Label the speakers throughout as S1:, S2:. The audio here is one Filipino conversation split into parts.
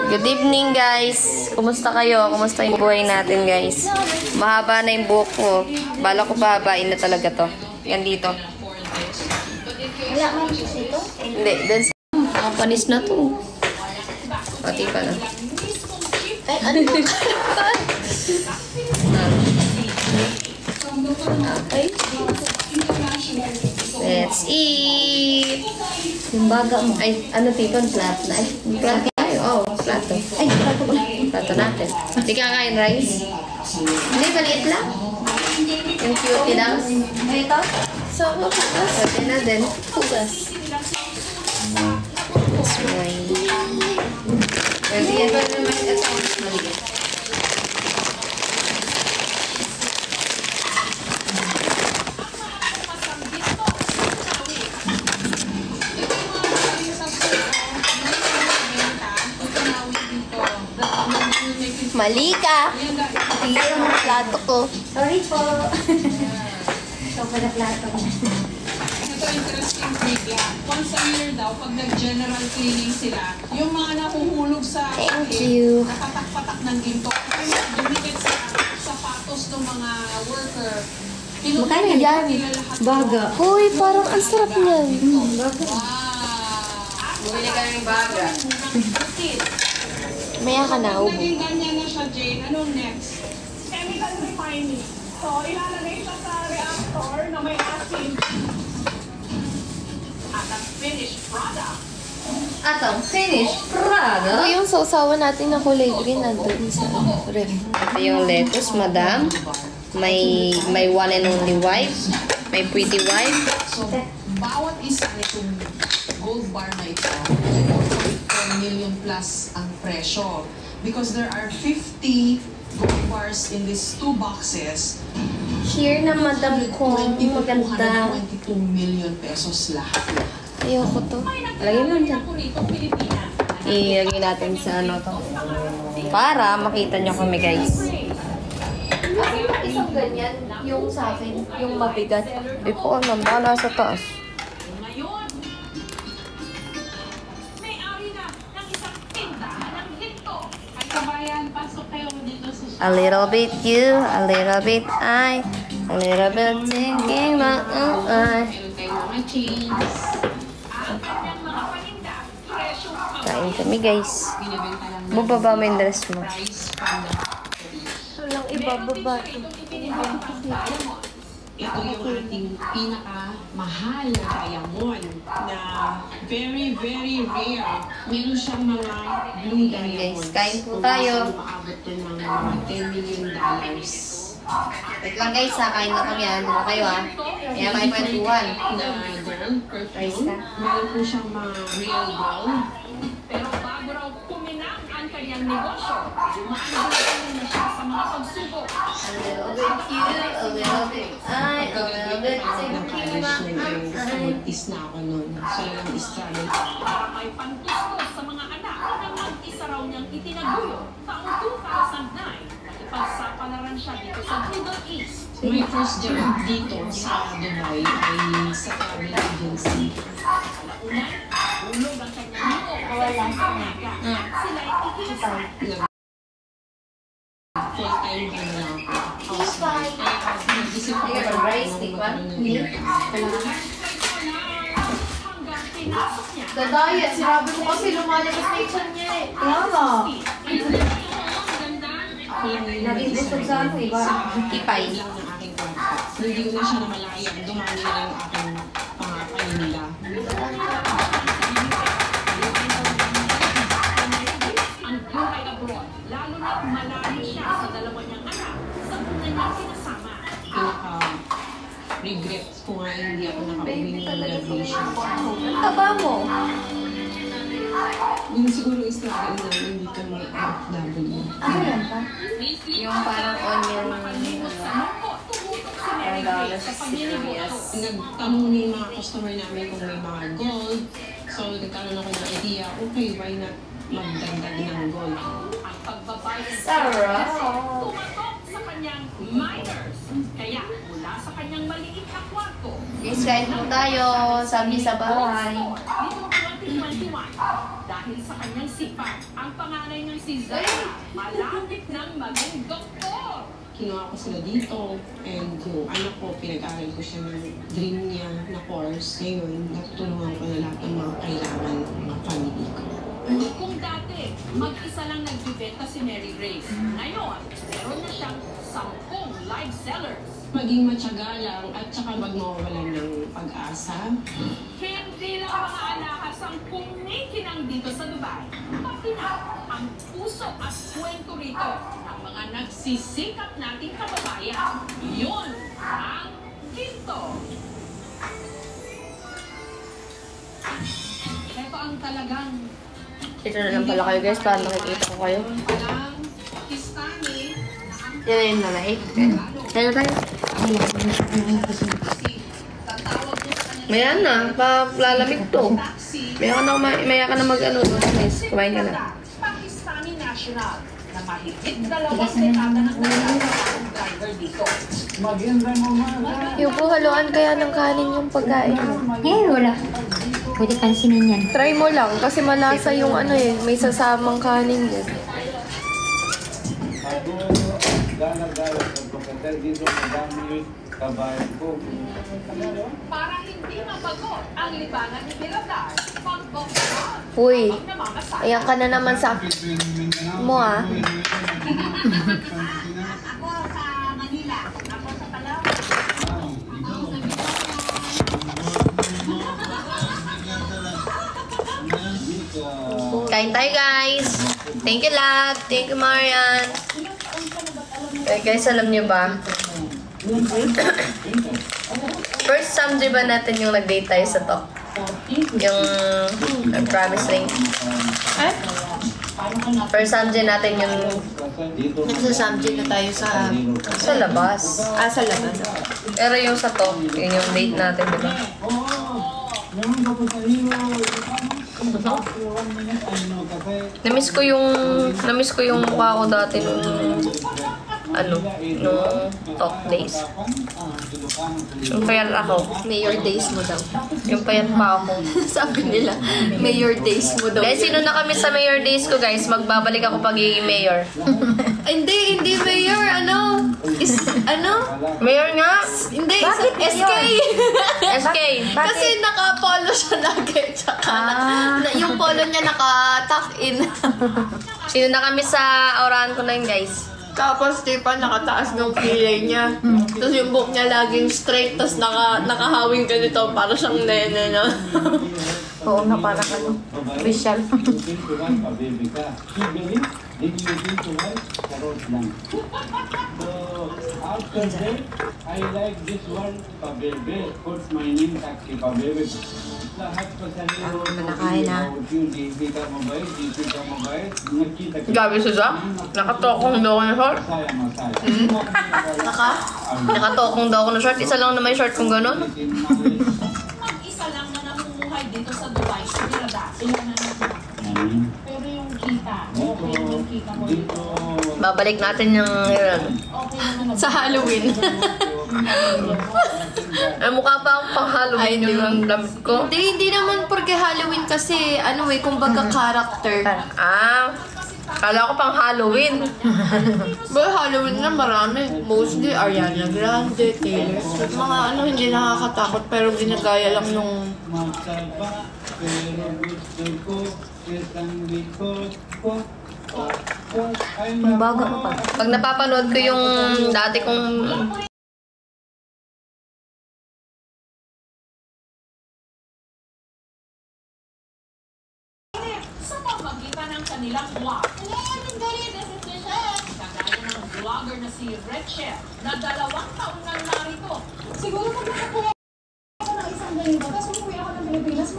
S1: Good evening guys. Kumusta kayo? Kumusta yung buhay natin guys? Mahaba na yung buhok ko. Bala ko babain na talaga to. Yan dito.
S2: Wala man ito?
S1: Hindi. Dun sa... Panis na to. Pati pa na.
S2: Ay, ano?
S1: Okay. Let's eat.
S2: Yung baga mo.
S1: Ay, ano tipon? Flat na. Ay, flat tayo. Oh, plato.
S2: Ay, plato ba?
S1: Plato natin. Hindi kakain rice? Hindi, maliit lang. Yung cutie lang.
S2: Ito?
S1: So, hugas. Pwede na din. Hugas. That's why. Pwede yan pa naman ito. Maliit. Mali ka! Tingnan yung plato ko.
S2: Sorry po. Ito pala plato ko.
S3: Ito interesting bigla. Once a year daw, pag nag-general cleaning sila, yung mga nahuhulog sa
S1: Thank you.
S3: nakatak-patak ng ginto. Yung dumikit sa sapatos ng mga worker.
S2: Magkano yan? Baga.
S1: Hoy, parang ang sarap niyan.
S2: Baga.
S3: Wow!
S1: Bumili ka ng baga. Maya ka na,
S3: Pag
S1: ubo.
S3: naging ganyan na siya, Jane, anong next?
S4: Chemical refining. So, ilalagay siya sa reactor na may acid. At ang finished product.
S1: Atong finished product. Ito yung sausawan natin na kulay green nandun sa ref. Ito yung lettuce, madam. May one and only wife. May pretty wife.
S3: So, bawat isa nitong gold bar na ito, 4 million plus ang presyo. Because there are 50 gold bars in these two boxes.
S1: Here na madam ko. Maganda.
S3: 22 million pesos lahat.
S1: Ayoko to. Lagyan mo dyan. Ilagay natin sa ano to. Para makita nyo kami guys. Isang ganyan, yung sa akin, yung mabigat. Eh po, nambala sa taas.
S4: Ngayon, may-ari na ng isang tindahan ng hinto. Ay, kabayan, pasok kayo dito sa
S1: A little bit you, a little bit I, a little bit thinking about I.
S3: Meron tayong mga chains.
S4: ang kanyang mga paninda. Presyo
S1: Kain kami guys.
S3: Binibenta lang ng
S1: Bubaba mo yung dress mo.
S3: price panda.
S1: Walang ibababa to.
S3: Ito yung ating pinaka-mahal na diamond na very, very rare. Meron siyang mga blue diamond.
S1: Guys, kain po tayo.
S3: Umaabot to ng mga $10 million.
S1: Wait lang guys, kain na kami ha. Dito kayo ha. Kaya may kwentuhan.
S3: Na gold
S1: Rice
S3: perfume.
S1: ka?
S3: Meron po siyang mga real gold.
S4: Pero bago raw puminang ang kanyang negosyo, umaandun na siya sa mga pagsubok.
S1: A little bit you, a little bit I, a little bit thinking about I.
S3: Is na ako nun. So, lang struggle.
S4: Para may pantustos sa mga anak na mag-isa raw niyang itinaguyo taong 2009. Ipagsapalaran siya dito sa Middle East.
S3: My first job dito sa Dubai ay sa travel agency.
S4: Ulog ang kanyang nito sa pamaga. Sila'y ikinasal.
S3: Full-time ka na lang ako. Housewife. Nag-isip ako
S1: Hindi ka ba rice, di ba? Hindi.
S4: Hanggang pinasok niya.
S1: Dadaya, sirabi mo kasi lumalabas na yung chan niya eh.
S2: Tama.
S4: Naging
S2: busog sa ano, iba?
S1: Tipay.
S3: lang ng aking kwarto. Hindi ko na siya namalayan. Dumami na yung aking paninda.
S4: ang buhay abroad, lalo na malayo siya sa dalawa niyang anak sa una niyang sinasama.
S3: Regrets ko nga hindi ako nakauwi ng graduation.
S1: Taba mo.
S3: Yun siguro struggle namin dito ng OFW.
S2: Ano yan pa?
S1: Yung parang onion.
S4: Makalimot sa mangko, tumutok si Mary Grace sa paglilibuto.
S3: Nagtanong yung mga customer namin kung may mga gold. So, nagkaroon ako ng idea, okay, why not magdagdag ng gold?
S4: Ang pagbabayad
S1: Sarap.
S4: tumatok sa kanyang minors. Kaya mula sa kanyang maliit na kwarto,
S1: Guys, kain po tayo. Sabi sa bahay.
S4: Dahil sa kanyang sipag, ang panganay ng si Zara, malapit nang maging doktor.
S3: Kinuha ko sila dito and yung anak ko, pinag-aral ko siya ng dream niya na course. Ngayon, natutulungan ko na lahat ng mga kailangan ng mga family ko.
S4: Kung dati, mag-isa lang nagbibenta si Mary Grace. Ngayon, meron na siyang 10 live sellers.
S3: Maging matyaga lang at saka wag mawawalan ng pag-asa.
S4: Hindi lang mga alahas ang kumikinang dito sa Dubai. Pati na ang puso at kwento rito ng mga nagsisikap nating kababayan. Yun ang Ginto. Ito ang talagang
S1: Ito na lang pala kayo guys, para nakikita ko kayo.
S3: Palang Pakistani na ang
S1: Yan yung nalait. Tayo tayo. Mayan na, lalamig to. Maya ka na mag-ano, guys. Kumain ka na.
S4: Pakistani national na mahigit 2 dekada ng nagtatrabaho driver dito.
S1: Yung po, haluan kaya ng kanin yung pagkain mo.
S2: Wala. Pwede pansinin yan.
S1: Try mo lang, kasi malasa yung ano eh, may sasamang kanin yan.
S4: Para hindi mabagot ang libangan ni Mirador, pag-bonggaan
S1: Uy,
S4: ang namamasaya.
S1: ayan ka na naman sa mo ah.
S2: Ako sa Manila. Ako sa Palawan.
S1: Kain tayo guys. Thank you lahat. Thank you Marian. Okay guys, alam niyo ba? First time di ba natin yung nag-date tayo sa to? Yung promise ring. First time din natin yung nagsasamjin na tayo sa labas. Sa labas. Pero yung sa to, yun yung date natin, di ba? Namiss ko yung mukha ko dati nung talk days. Yung payat ako. Mayor days mo daw. Yung payat pa ako. Sabi nila, mayor days mo daw. Guys, sino na kami sa mayor days ko, guys? Magbabalik ako pagiging mayor. Hindi mayor. Mayor nga? Hindi.
S2: Bakit
S1: SK. SK. Kasi naka-polo siya lagi. Tsaka yung polo niya naka-tuck in. Sino na kami sa aurahan ko na yun, guys? Tapos, di pa nakataas ng kilay niya. Tapos yung buhok niya laging straight, tapos nakahawing ganito, para siyang nene na. Oo na, parang official.
S5: After that, I like this one, Pabebe. Put my name tag kay Pabebe. Lahat pa sa nilo.
S1: Nakain na.
S5: DP ka mabait, nakita ka.
S1: Gabi siya? Nakatokong daw ako ng short.
S5: Masaya.
S1: Nakatokong daw ako ng short. Isa lang na may short kung gano'n.
S4: Mag-isa lang na namumuhay dito sa Dubai, sa Mirador. Pero yung kita, okay yung kita mo dito.
S1: Babalik natin yung sa Halloween. Mukha pa akong pang Halloween yung damit ko.
S6: Hindi naman porque Halloween kasi kumbaga character.
S1: Kala ko pang Halloween.
S6: But Halloween na marami. Mostly Ariana Grande, Taylor Swift. Mga hindi nakakatakot pero ginagaya lang nung...
S2: Bago mo pa.
S1: Pag napapanood ko yung dati kong...
S4: Sa pamagitan ng kanilang vlog. Kagaya ng vlogger na si Rachel na 2 taon nang narito. Siguro kung nakakuha ako ng isang ganito, tapos umuwi ako ng Pilipinas,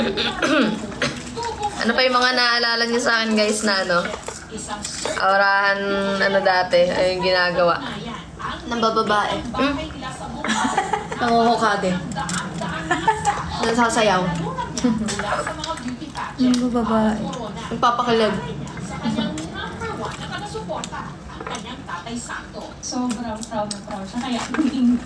S1: Ano pa yung mga naalala niyo sa akin guys na
S4: isang
S1: aurahan dati, ay yung ginagawa.
S6: Ng bababae.
S4: bahay nila sa buhay.
S6: Nanguhukade. Nasasayaw.
S4: Mula sa mga beauty pageant.
S2: Yung babae.
S4: Corona.
S6: Nagpapakilig.
S4: Sa kanyang #1 na taga-suporta, ang kanyang tatay Santo.
S2: Sobrang proud na proud siya. Kaya naging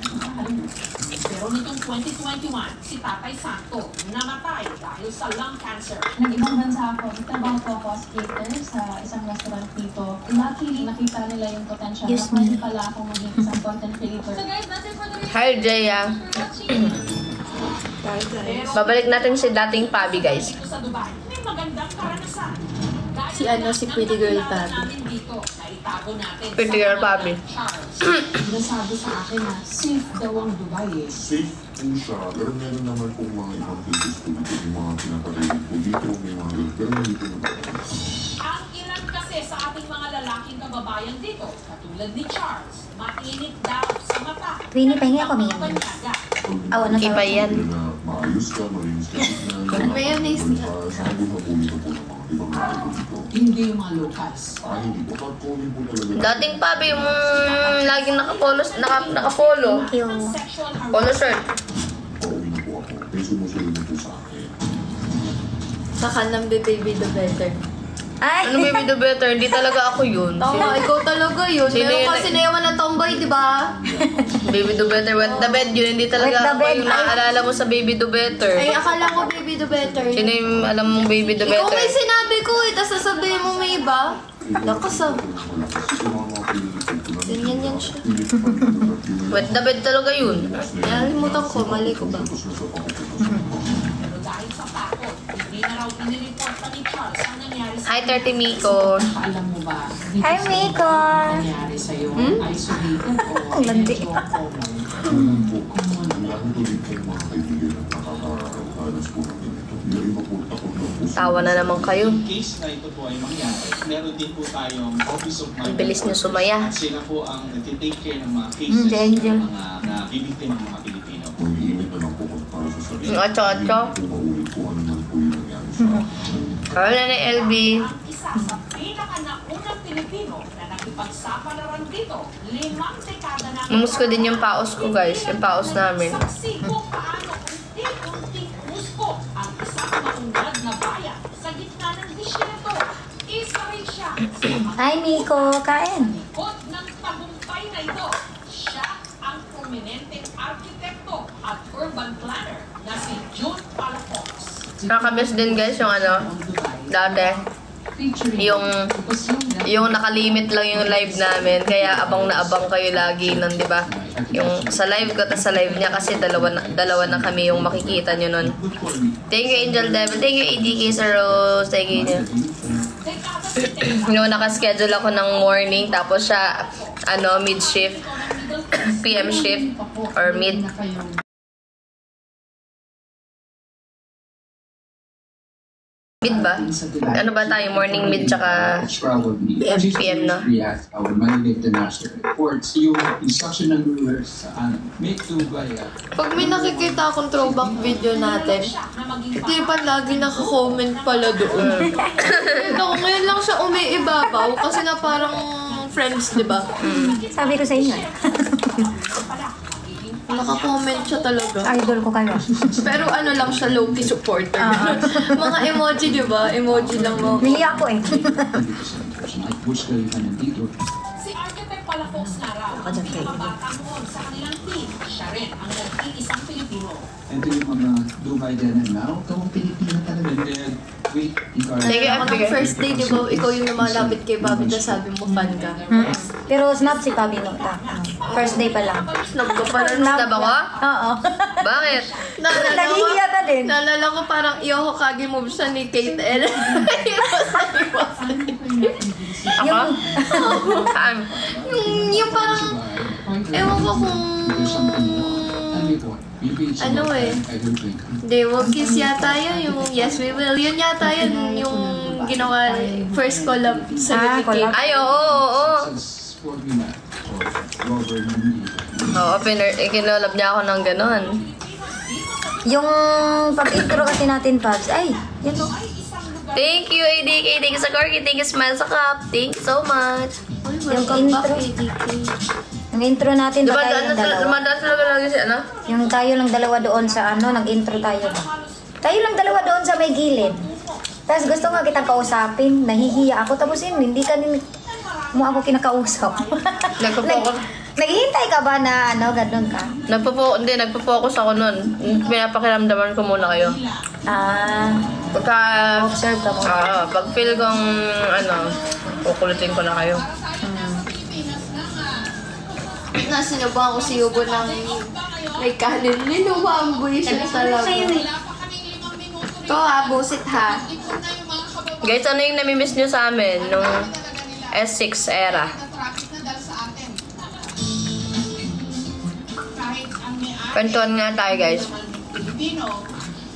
S4: Pero nitong 2021, si Tatay Santo namatay dahil sa lung cancer.
S7: Nag-ibang bansa ako. Nagtrabaho po ako as cater sa isang restaurant dito. Luckily, nakita nila yung potential na pwede pala akong maging isang content creator.
S2: So guys, that's it for the
S1: Hi, Jaya. Babalik natin si dating Pabi, guys.
S4: Dito sa Dubai, may magandang karanasan. Dahil
S6: Si ano, si Pretty Girl
S4: nakilala
S6: Pabi.
S4: namin dito, naitago natin
S1: Pretty
S4: sa
S1: Girl
S4: pangalan
S1: Pabi.
S4: Charles.
S3: Nasabi sa akin na safe daw ang Dubai eh.
S8: Safe po siya, pero meron naman pong mga ibang cases po dito, yung mga pinaparinig po dito, may mga ganun, pero hindi po naman.
S4: Ang ilan kasi sa ating mga lalaking kababayan dito, katulad ni Charles, mainit daw sa mata.
S2: Winnie, pahingi ako,
S4: Ang mga
S2: Winnie.
S4: banyaga.
S2: Awan na
S1: Iba yan.
S8: Na maayos ka, malinis ka,
S6: Mayonnaise nga.
S8: Sabi na po dito po ng mga ibang mga dito.
S3: Hindi yung mga locals.
S8: Hindi po, pag-calling po talaga.
S1: Dating Pabi, yung laging nakapolo.
S2: Yung
S4: Sexual
S1: Polo shirt.
S8: Pauwi na po ako, may sumusunod na po sa akin.
S6: Saka ng Baby Do Better.
S2: ay,
S1: Ano baby do better? Hindi talaga ako yun.
S6: Tama, ikaw talaga yun.
S1: Sino
S6: Meron
S1: yun?
S6: kasi naiwan ng tomboy, di ba?
S1: Baby do better, wet the bed yun. Hindi talaga
S2: Wet the
S1: ako
S2: bed.
S1: yung naaalala mo sa baby do better.
S6: Ay, akala ko Baby Do Better.
S1: Sino yung alam mong baby do
S6: Ikaw
S1: better?
S6: may sinabi ko eh, tapos sasabihin mo may iba. Nakasab. Ganyan yan siya.
S1: Wet the bed talaga yun.
S6: Nalimutan ko, mali ko ba?
S4: Pero dahil sa takot, hindi na raw inireport pa ni Charles ang nangyari sa
S1: Hi, 30 Miko.
S3: Alam mo ba, dito
S2: Hi,
S3: sa
S2: Miko.
S3: nangyari sa'yo, isolated o
S2: Ang landi.
S3: medyo common?
S8: Lalo po din po yung mga kaibigan na nakakaranas po ng ganito. Yung iba po takot na po.
S1: Tawa na naman kayo.
S5: Yung case na ito po ay mangyari, meron din po tayong Office of
S1: Ang bilis niyo sumaya.
S5: At sila po ang nag-take care ng mga cases
S2: Angel.
S5: ng mga nabibigtin ng mga Pilipino.
S8: Mag-iinit na lang po para sa sarili.
S1: Yung atso-atso.
S8: Kung maulit po ano man po yung nangyari sa akin.
S1: Wala na LB.
S4: ang isa sa pinakanaunang Pilipino na nakipagsapalaran dito, 5 dekada na.
S1: Namus ko din yung paos ko, guys. Yung paos namin.
S4: Saksi kung paano unti-unting umuspo ang isang maunlad na bayan sa gitna ng disyerto. Isa rin siya sa mga
S2: Hi, Miko. Kain.
S4: likod ng tagumpay na ito. Siya ang prominenteng arkitekto at urban planner na si June Palafox.
S1: Nakakamiss din, guys, yung ano, dati. Yung nakalimit lang yung live namin. Kaya abang na abang kayo lagi nun, di ba? Yung sa live ko, tapos sa live niya kasi dalawa na kami yung makikita nyo nun. Thank you, Angel Devil. Thank you, ADK sa Rose. Thank you nyo. Nakaschedule ako ng morning, tapos siya, mid-shift, PM shift, or mid. Mid ba? Ano ba tayo? Morning, mid, tsaka PM, no?
S9: React our Manila International Reports, yung instruction ng rulers sa make to buy
S6: Pag may nakikita akong throwback video natin, hindi pa lagi naka-comment pala doon. Ako ngayon lang siya umiibabaw kasi na parang friends, di ba?
S2: Sabi ko sa inyo.
S6: Naka-comment siya talaga.
S2: Idol ko kayo.
S6: Pero ano lang siya, low-key supporter. Mga emoji, di ba? Emoji lang mo.
S2: Nili ako eh.
S9: Bush kayo ka nandito.
S4: Si Architect Palafox na raw ang pinakabata noon sa kanilang team. Siya rin ang nag-iisang Pilipino.
S9: Ito yung mga Dubai din and now, kawang Pilipino talaga. And then, wait, ikaw.
S1: Sige,
S6: Ako ng first day, di ba? Ikaw yung lumalapit kay Bobby na sabi mo, fan ka.
S2: Pero snap si Pabi no. First day pa lang.
S1: Snap ko pa rin. Snap ako?
S2: Oo.
S1: Bakit?
S2: Nahihiya ka din.
S6: Naalala ko parang Yohokage move siya ni Kate L.
S1: Ako? Saan?
S6: Yung parang, ewan ko kung, ano eh. They will kiss yata yun, yung yes we will. Yun yata yun, yung ginawa, first collab sa
S2: collab.
S6: Kate.
S1: Ay, oo. Oo, kinolab niya ako ng ganon.
S2: Yung pag-intro kasi natin, Pabs. Ay, yan o.
S1: Thank you, ADK. Thank you sa Corky. Thank you, Smile sa Cup. Thank you so much.
S2: Yung intro. Yung intro natin, ba tayo ng dalawa?
S1: Dumadaan talaga lagi si ano?
S2: Yung tayo lang dalawa doon sa nag-intro tayo ba? Tayo lang dalawa doon sa may gilid. Tapos gusto nga kitang kausapin, nahihiya ako. Tapos yun, hindi ka mo ako kinakausap. Naghihintay ka ba na ano, ganun ka?
S1: Nagpo-focus ako nun. Pinapakiramdaman ko muna kayo. Pagka...
S2: Observe ka muna.
S1: pag feel kong, kukulitin ko na kayo.
S6: Nasinubuhan ko si Yubo ng may kanin. Niluwamboy siya talaga. Ito busit ha.
S1: Guys, ano yung namimiss nyo sa amin nung S6 era? Kwentuhan nga tayo, guys.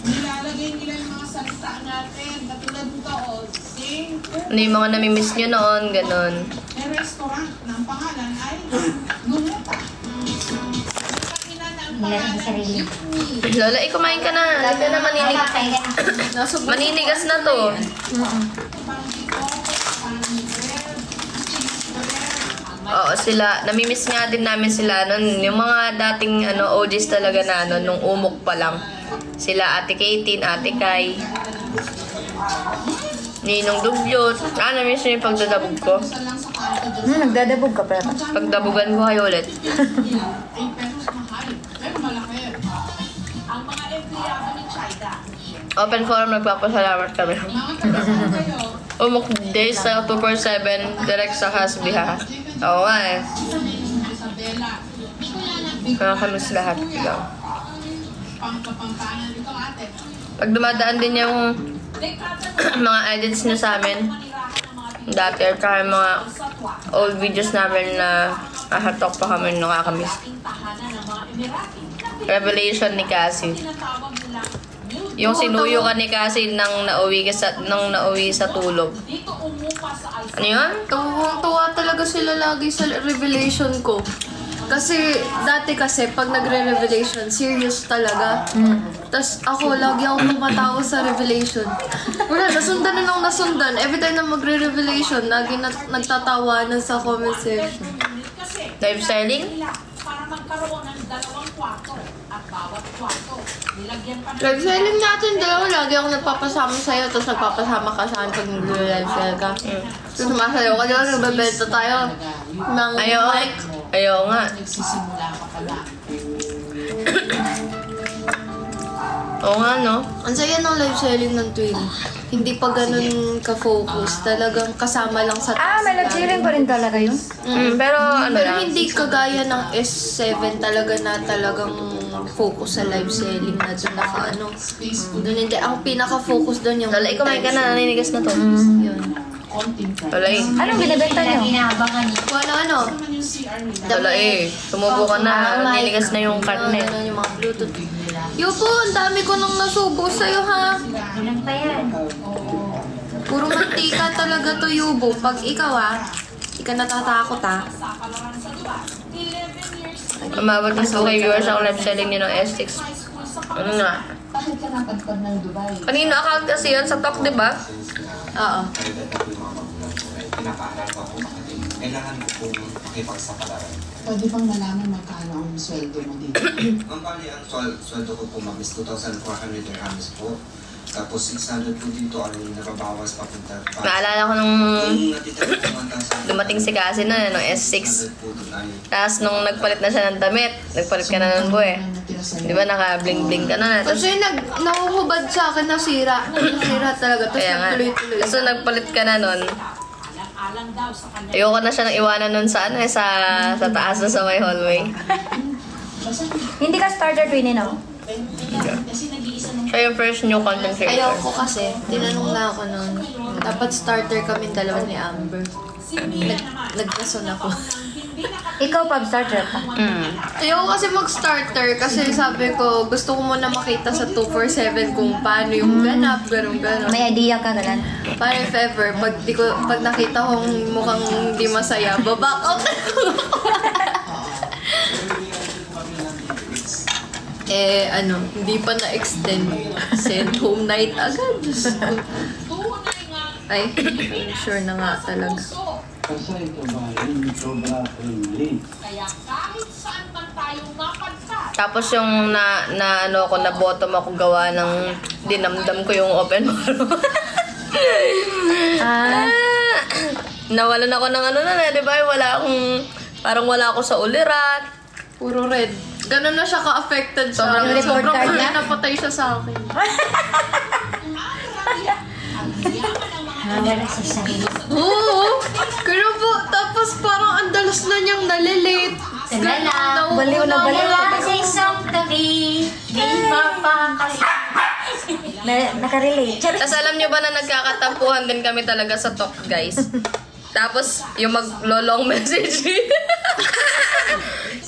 S3: Nilalagay nila yung mga salita natin. Katulad nito,
S1: Ano yung mga namimiss nyo noon, ganun.
S3: may restaurant ng pangalan ay Lumuta.
S1: Lola, kumain ka na. Hindi ka na maninigas na to. Oo, sila. Namimiss nga din namin sila nun. Yung mga dating OGs talaga na nung umok pa lang. Sila Ate Katie, Ate Kai, Ninong Dugyot. Namiss nyo yung pagdadabog ko.
S2: Nagdadabog ka pala.
S1: Pagdabugan ko kayo ulit. Open forum, nagpapasalamat kami. Umok days sa 247, direct sa Hasbiha. Oo nga eh. Nakakamiss lahat. Pag dumadaan din yung mga edits nyo sa amin dati, at saka yung mga old videos namin na hahatok pa kami nakakamiss. Revelation ni Cassie. Yung sinuyo ka ni Cassie nang nauwi sa tulog. Ano yun?
S6: Tuwa talaga sila lagi sa revelation ko. Kasi, dati pag nagre-revelation, serious talaga. Tapos ako, lagi ako tumatawa sa revelation. Wala, nasundan na nung nasundan. Every time na magre-revelation, lagi nagtatawanan sa comment section.
S1: Live selling?
S6: Live selling natin, dalawa. Lagi ako nagpapasama sa'yo, tapos nagpapasama ka sa akin pag nag-live sell ka. Tapos sumasayaw ka dyan, nagbebenta tayo ng mic.
S1: Ayaw nga.
S3: Nagsisimula pa pala.
S1: Oo nga, no?
S6: Ang saya ng live selling ng Twin. Hindi pa ganun ka-focus. Talagang kasama lang sa
S2: May live selling pa rin talaga yun?
S1: Pero
S6: Pero hindi kagaya ng S7 talaga na talagang focus sa live selling na doon doon hindi. Ang pinaka-focus doon yung...
S1: Lola, kumain ka na. Naninigas na to.
S6: Yun.
S1: Lola,
S2: Anong binibenta nyo?
S6: Ano?
S1: Lola, sumubo ka na. Naninigas na yung karne.
S6: Yung mga Bluetooth. Yupo, ang dami ko nang nasubo sa'yo, ha?
S2: Ilan pa yan?
S6: Puro mantika talaga to, Yubo. Pag ikaw, hindi ka natatakot, ha?
S1: Umabot na sa kay viewers ang live selling nyo ng S6. Ano nga?
S7: Bakit ka napadpad ng Dubai?
S1: Kanino account kasi yun? Sa Talk, di ba?
S6: Oo.
S10: Kailangan ko pong makipagsapalaran.
S3: Pwede bang malaman magkano ang sweldo mo dito?
S10: Ang bali, ang sweldo ko po, ma'am, is 2,400 dirhams po. Tapos 600 po dito, nababawas papunta.
S1: Naalala ko nung
S10: Natitira po 1,000.
S1: dumating si Cassie na, nung S6. Tapos nung nagpalit na siya ng damit, nagpalit ka na ng buwe. Di ba naka-bling-bling ka na? Tapos,
S6: Kasi nahuhubad sa akin, nasira. Nasira talaga. Tapos
S1: kaya nga.
S6: nagtuloy-tuloy.
S1: Tapos nagpalit ka na nun. Ayoko na siya nang iwanan nun sa sa taas na sa may hallway.
S2: Hindi ka starter Twin, no?
S1: Siya yung first new content creator.
S6: Ayoko kasi. Tinanong na ako nun. Dapat starter kami dalawa ni Amber. Nagkason ako.
S2: Ikaw, Pab, starter ka.
S6: Ayoko kasi mag-starter kasi sabi ko, gusto ko muna makita sa 247 kung paano yung ganap, gano'n.
S2: May idea ka, ganun.
S6: Para if ever, pag nakita kong mukhang hindi masaya, baback out hindi pa na-extend. Send home night agad. Diyos ko. Ay, sure na nga talaga.
S5: Kasi ito ba, hindi sobra friendly.
S4: Kaya kahit saan man tayo mapadpad,
S1: Tapos yung na bottom ako gawa ng dinamdam ko yung open forum. Nawalan ako ng di ba? Wala akong Parang wala ako sa ulirat.
S6: Puro red. Ganun na siya ka-affected sa
S1: Sobrang
S6: akin.
S2: report card niya?
S6: napatay siya sa akin.
S2: Wala sa sarili.
S6: Oo. Kaya po, tapos parang ang dalas na niyang nalilate.
S2: Ganun. Baliw na baliw.
S6: Wala
S2: Sa isang tabi, di mapakali. Nakarelate.
S1: Tapos alam nyo ba na nagkakatampuhan din kami talaga sa talk, guys? Tapos, yung mag-long message.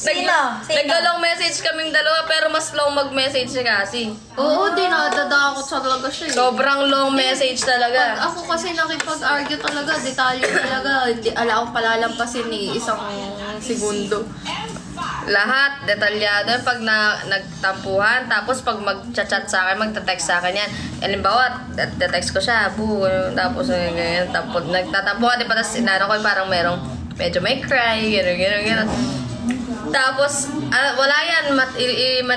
S2: Sino?
S1: Nag-long message kaming dalawa, pero mas long mag-message si Cassie.
S6: Oo, dinadadakot talaga siya eh.
S1: Sobrang long message talaga.
S6: Pag ako kasi nakipag-argue talaga, detalye talaga. Hindi ala akong palalampasin ni isang segundo.
S1: Lahat, detalyado. Pag nagtampuhan, tapos pag mag-chat sa akin, magta-text sa akin yan. Halimbawa, text ko siya, bu, tapos ganyan, tapos nagtatampuhan, di pa, tapos inano ko parang medyo may cry, gano'n. Tapos, wala yan,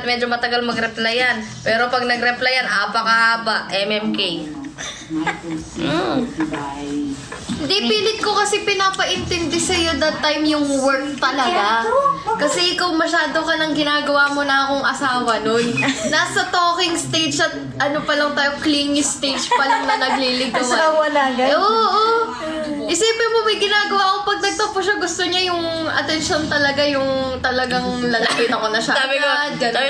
S1: medyo matagal mag-reply yan. Pero pag nag-reply yan, apakahaba, MMK.
S6: Hindi, pilit ko kasi pinapaintindi sa'yo that time yung work talaga. Kasi ikaw masyado ka nang ginagawa mo na akong asawa nun. Nasa talking stage at ano pa lang tayo, clingy stage pa lang na nagliligawan.
S2: Asawa na agad?
S6: Oo. Isipin mo, may ginagawa ako pag nagtapo siya, gusto niya yung attention talaga, yung talagang lalapit ako na siya.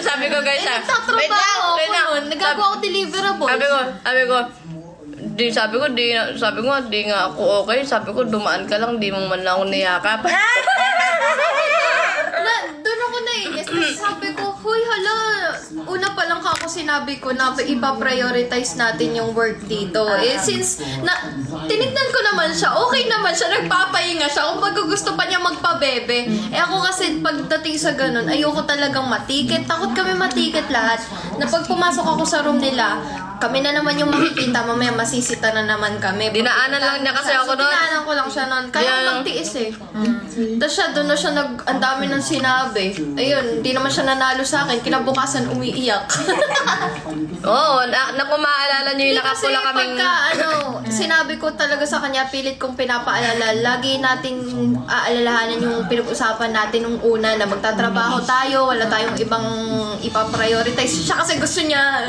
S1: Sabi ko guys,
S6: nagtatrabaho ako nun. Nagagawa ako deliverables. Sabi ko, di nga ako okay. Sabi ko, dumaan ka lang, di mo man lang ako niyakap. Doon ako nainis. Sabi ko, huy, hala. Una pa lang ako sinabi ko na ipa-prioritize natin yung work dito. Since tinignan ko naman siya, okay naman siya, nagpapahinga siya. Kung gusto pa niya magpabebe. Ako kasi pagdating sa ganun, ayoko talagang matikit. Takot kami matikit lahat. Na pag pumasok ako sa room nila, kami na naman yung makikita, mamaya masisita na naman kami.
S1: Dinaanan lang niya kasi ako doon.
S6: Dinaanan ko lang siya noon. Kaya magtiis eh. Tapos siya, doon na siya ang dami nang sinabi. Ayun, hindi naman siya nanalo sa akin. Kinabukasan, umiiyak.
S1: Oo, naku, maalala niyo yung nakapula kaming...
S6: Kasi pagka, sinabi ko talaga sa kanya, pilit kong pinapaalala, lagi nating aalalahanan yung pinag-usapan natin nung una na magtatrabaho tayo, wala tayong ibang ipaprioritize. Siya kasi gusto niya...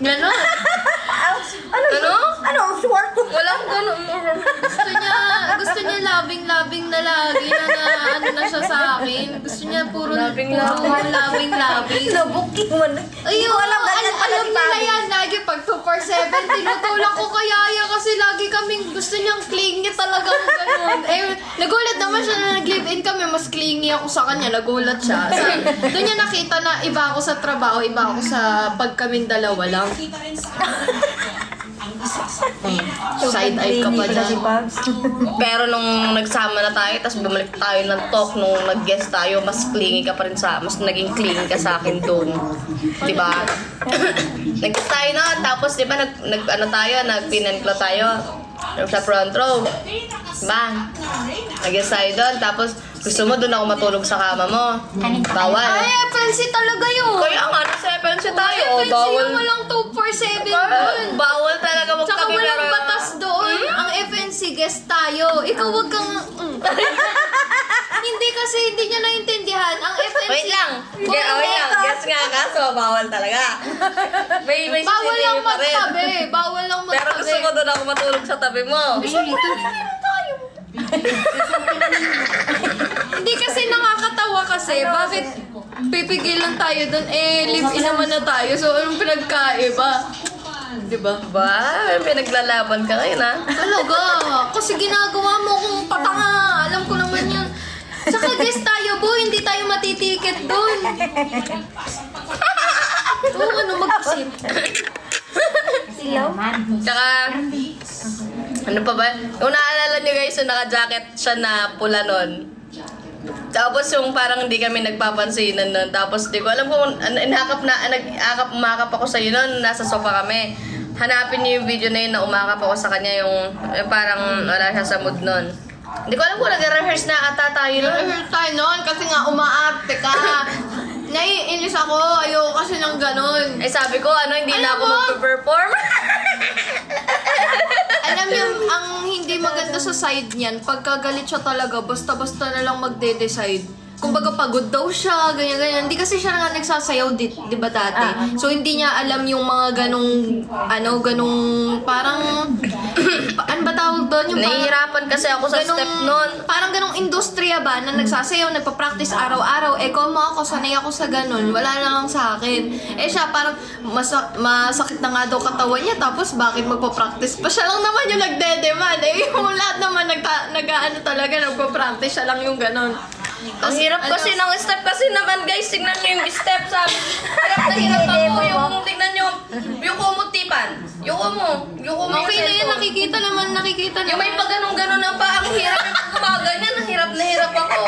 S6: Ganon.
S2: Ano? Short?
S1: Walang ganon.
S6: Gusto niya labing-labing na lagi na ano na siya sa akin. Gusto niya puro labing.
S2: Nabuking mo na.
S6: Ayun, alam nila yan. Lagi pag 2/7, tinutulak ko kay Aya kasi lagi kaming gusto niyang clingy talagang ganon. Nagulat naman siya na nag-live-in kami. Mas clingy ako sa kanya. Nagulat siya. Doon niya nakita na iba ako sa trabaho, iba ako sa pag kaming dalawa lang. Side eye ka pa dyan.
S1: Pero nung nagsama na tayo, tapos bumalik tayo ng talk, nung nag-guest tayo, mas clingy ka pa rin mas naging clingy ka sa akin doon. Diba? Nag-guest tayo na, tapos diba, nag-pinenklo tayo sa front row. Diba? Nag-guest tayo doon, tapos gusto mo doon ako matulog sa kama mo. Bawal.
S6: Ay, FNC talaga yun.
S1: Kaya nga, nasa FNC tayo.
S6: FNC yung walang 2/7 doon.
S1: Bawal talaga magkami.
S6: Tsaka walang batas doon. Ang FNC, guest tayo. Ikaw wag kang... Hindi kasi, hindi niya naintindihan. Ang FNC...
S1: Wait lang. Guest nga kaso, bawal talaga. May
S6: bawal lang
S1: pa rin.
S6: magtabi. Bawal lang magtabi.
S1: Pero gusto ko doon ako matulog sa tabi mo.
S6: Hindi kasi nakakatawa kasi. Bakit pipigilan tayo doon? Live-in naman na tayo. So, anong pinagkaiba? Diba?
S1: Ba? Pinaglalaban ka ngayon, ha?
S6: Talaga. Kasi ginagawa mo kung patanga. Alam ko naman yun. Saka guest tayo, bo. Hindi tayo matitiket doon. Oo, ano mag-isip?
S2: Silaw?
S1: Tsaka, ano pa ba? Kung naalala nyo guys, yung naka-jacket siya na pula nun. Tapos yung parang hindi kami nagpapansinan nun. Tapos di ko alam kung umakap ako sa'yo nun. Nasa sofa kami. Hanapin niyo yung video na yun na umakap ako sa kanya yung parang wala siya sa mood nun. Hindi ko alam kung nag-rehearse na ata tayo nun.
S6: Nag-rehearse tayo nun kasi nga umaarte ka. Naiinis ako. Ayoko kasi ng ganon.
S1: Sabi ko, hindi na ako magpe-perform.
S6: Alam niyo, ang hindi maganda sa side niyan, pagkagalit siya talaga, basta-basta na lang magde-decide. Kumbaga pagod daw siya, ganyan-ganyan. Hindi kasi siya nga nagsasayaw, di ba dati? So hindi niya alam yung mga ganong, parang, ano ba tawag doon? Yung
S1: Nahihirapan kasi ako sa step nun.
S6: Parang ganong industriya ba, na nagsasayaw, nagpa-practice araw-araw. Kung ako, sanay ako sa ganon, wala na lang sa akin. Siya parang, masakit na nga daw katawan niya, tapos bakit magpa-practice pa? Siya lang naman yung nagde-demand. Yung lahat naman, talaga, nagpa-practice, siya lang yung ganon.
S1: Ang hirap kasi ng step kasi naman guys, tignan nyo yung step sabi. Hirap na hirap ako yung tignan nyo, yung kumutipan. Yung
S6: okay na yun, nakikita naman.
S1: Yung may pag-ganong-ganon na pa, ang hirap yung gumaganyan, ang hirap na hirap ako.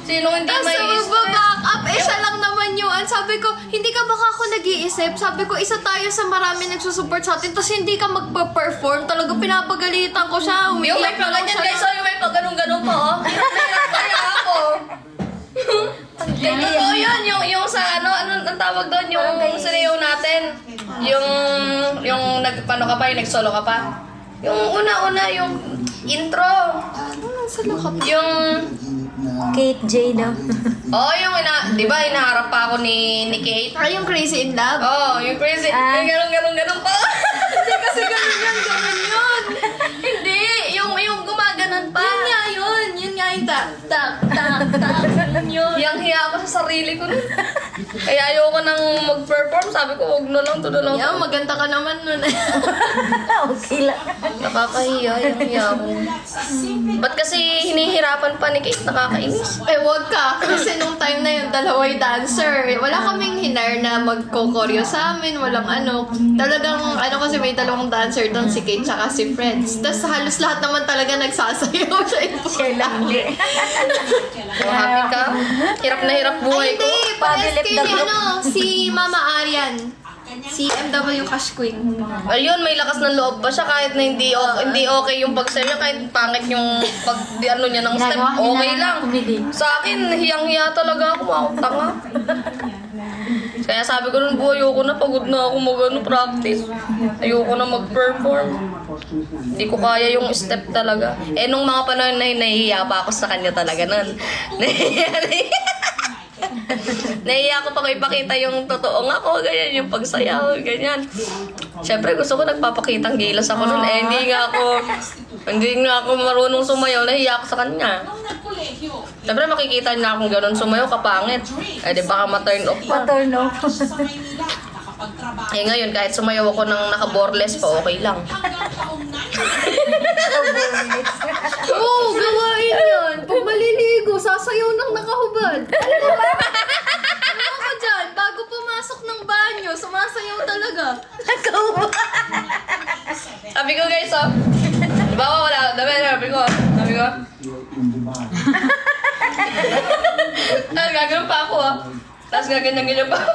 S1: Sinong hindi may
S6: step? Back up, siya lang naman yun. Sabi ko, hindi ka baka ako nag-iisip. Sabi ko, isa tayo sa marami nagsusupport sa atin, tapos hindi ka magpa-perform. Talaga pinapagalitan ko siya.
S1: Yung may pag-ganyan guys, yung may pag-ganong-ganon pa oh. Hirap kaya ako. Totoo yun, yung sa ang tawag doon, yung sinayaw natin. Yung nagpano ka pa, yung nag-solo ka pa. Yung una-una, yung intro.
S6: Solo ka pa?
S1: Yung
S2: Kate J daw.
S1: yung di ba, inaharap pa ako ni Kate?
S6: Yung Crazy in Love?
S1: Yung Crazy, yung ganun pa.
S6: Hindi kasi ganun yun.
S1: Hindi, yung gumaganon pa.
S6: Yun nga yung tak. Yun.
S1: Yang hiya ako sa sarili ko nun. Kaya ayoko nang mag-perform. Sabi ko, huwag na lang, tudo lang.
S6: Maganda ka naman nun.
S2: Okay lang.
S1: Nakakahiya yung hiya ko. Ba't kasi hinihirapan pa ni Kate? Nakakainis.
S6: Wag ka. Kasi nung time na yun, dalaway dancer. Wala kaming hinar na magko-choreo sa amin. Walang Talagang, kasi may dalawang dancer doon, si Kate tsaka si Friends. Tapos halos lahat naman talaga nagsasayaw siya.
S2: Siya lang.
S1: Happy ka? Hirap na hirap buhay ko.
S6: Hindi, pares kayo ni si Mama Arian. Si MW Cash Queen.
S1: Ayun, may lakas ng loob pa siya kahit na hindi okay yung pagsayo niya, kahit pangit yung niya ng step, okay lang. Sa akin, hiyang-hiya talaga ako, ako tanga. Kaya sabi ko nun, ayoko na, pagod na ako practice. Ayoko na mag-perform. Hindi ko kaya yung step talaga. Nung mga panahon na yun, nahihiya pa ako sa kanya talaga nun. Nahiya ko pa ko ipakita yung totoong ako, ganyan, yung pagsayaw, ganyan. Siyempre, gusto ko nagpapakitang gilas ako nun. Hindi nga ako marunong sumayaw, nahiya ako sa kanya. Siyempre, makikita niya akong ganun sumayaw, kapangit. Di baka ma-turn off pa. Ngayon, kahit sumayaw ako ng naka-boreless pa, okay lang.
S6: Gawain yan. Pag maliligo, sasayaw ng nakahubad. Ano ka dyan? Bago pumasok ng banyo, sumasayaw talaga.
S2: Nakahubad.
S1: Sabi ko guys, bawa wala. Sabi ko. Tapos gagawin pa ako Tapos gaganyan pa ako.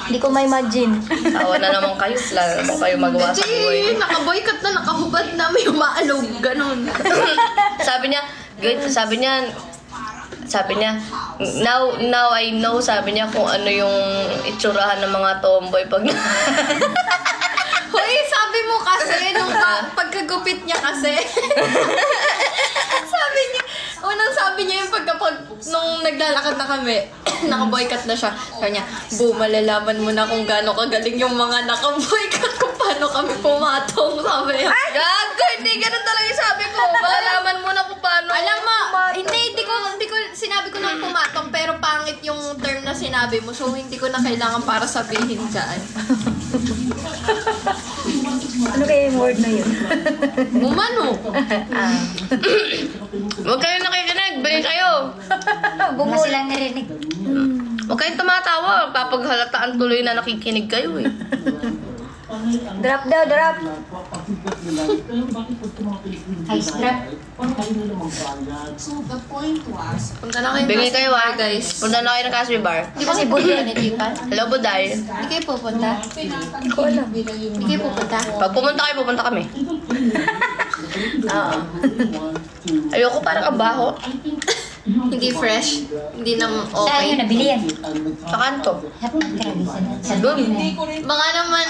S2: Hindi ko ma-imagine.
S1: Tawa na naman kayo. Wala na naman kayo magawa sa buhay.
S6: Nakaboycott na, nakahubad na, may umaalog. Ganon.
S1: Sabi niya, now I know, sabi niya kung ano yung itsurahan ng mga tomboy pag
S6: Hoy, sabi mo kasi, nung pagkagupit niya kasi. sabi niya yung nung naglalakad na kami, naka-boycott na siya. Sabi niya, malalaman mo na kung gaano kagaling yung mga naka-boycott kung paano kami pumatong. Sabi niya.
S1: Gago, hindi ganun talaga yung sabi ko. Malalaman mo na kung paano.
S6: Alam mo, hindi ko sinabi ko lang pumatong, pero pangit yung term na sinabi mo. So, hindi ko na kailangan para sabihin dyan.
S2: Ano kaya yung word na yun?
S6: Umano.
S1: Huwag kayo nakikinig. Bigay kayo.
S2: Bunga silang narinig.
S1: Huwag kayong tumatawa. Papaghalataan tuloy na nakikinig kayo eh.
S2: Drop daw, drop. Ice drop.
S3: So the point was,
S6: Punta na kayo.
S1: Bigay kayo
S6: guys.
S1: Punta na kayo ng Casby Bar.
S6: Di ba si Buday na Tipan?
S1: Hello, Buday.
S6: Hindi kayo pupunta? Hindi kayo pupunta?
S1: Pag pumunta kayo, pupunta kami.
S6: Oo.
S1: Ayoko parang kabaho.
S6: Hindi fresh. Hindi nang
S2: Saan
S6: okay.
S2: yun nabili yan?
S1: Sa kanto.
S2: Sa
S1: Doon.
S6: Baka naman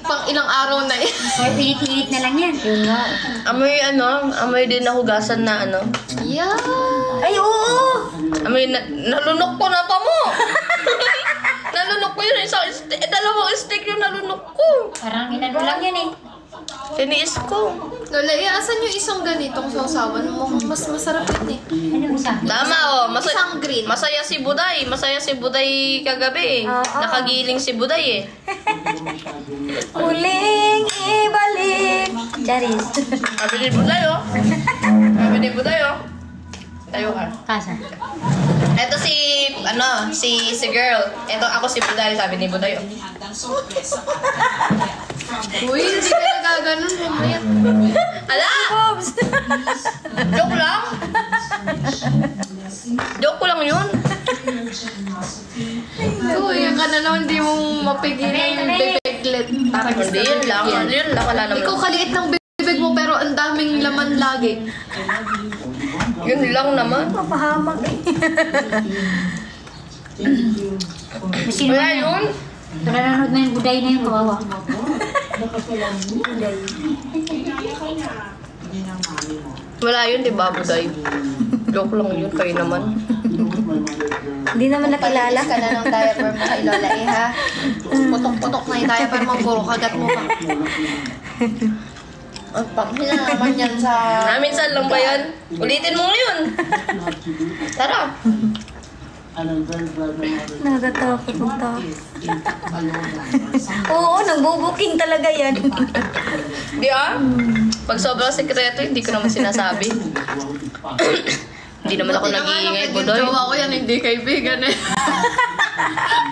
S6: pang ilang araw na yan.
S2: Or pilit-pilit na lang yan. Yun nga.
S1: Amoy din na hugasan na ano.
S6: Yeah.
S2: Ay, oo!
S1: Amoy nalunok ko na pa mo. Nalunok ko yun. Dalawang stick yung nalunok ko.
S2: Parang inano lang yan eh.
S1: Tiniis ko.
S6: Lola, asan yung isang ganitong sausawan? Mukhang mas masarap yun eh.
S2: Ano sa akin?
S1: Tama
S6: Isang green.
S1: Masaya si Buday. Masaya si Buday kagabi.
S2: Oo.
S1: Nakagiling si Buday eh.
S2: Muling ibalik. Charis.
S1: Sabi ni Buday oh. Sabi ni Buday oh. Tayo ka.
S2: Kasa.
S1: Ito si girl. Ito ako si Buday. Sabi ni Buday oh.
S3: Handang sorpresa.
S6: Uy, hindi ka nagaganon. Mamaya.
S1: Ala! Joke lang. Joke ko lang yun.
S6: Uy, yan ka na lang. Hindi mo mapigilan yung bibiglet.
S1: Hindi, yun lang. Yun lang. Wala naman.
S6: Ikaw kaliit ng bibig mo pero ang daming laman lagi.
S1: Yun lang naman.
S2: Mapahamak eh.
S1: Wala yun.
S2: Nanonood na yung buday na yung kawawa.
S1: Wala yun, di ba, Buday? Joke lang yun. Kayo naman.
S2: Hindi naman nakilala.
S6: Ka na ng diaper mo kay Lola eh ha. Putok-putok na yung diaper mo. Puro kagat mo pa. Ang panghin na naman yan sa...
S1: Minsan lang ba yan? Ulitin mo yun. Tara.
S2: Nagatakot ng tao. Oo, nagbubuking talaga yan.
S1: Di ah? Pag sobrang sekreto, hindi ko naman sinasabi. Hindi naman ako nag-iingay, Budoy.
S6: Yung jowa ko yan, hindi kaibigan eh.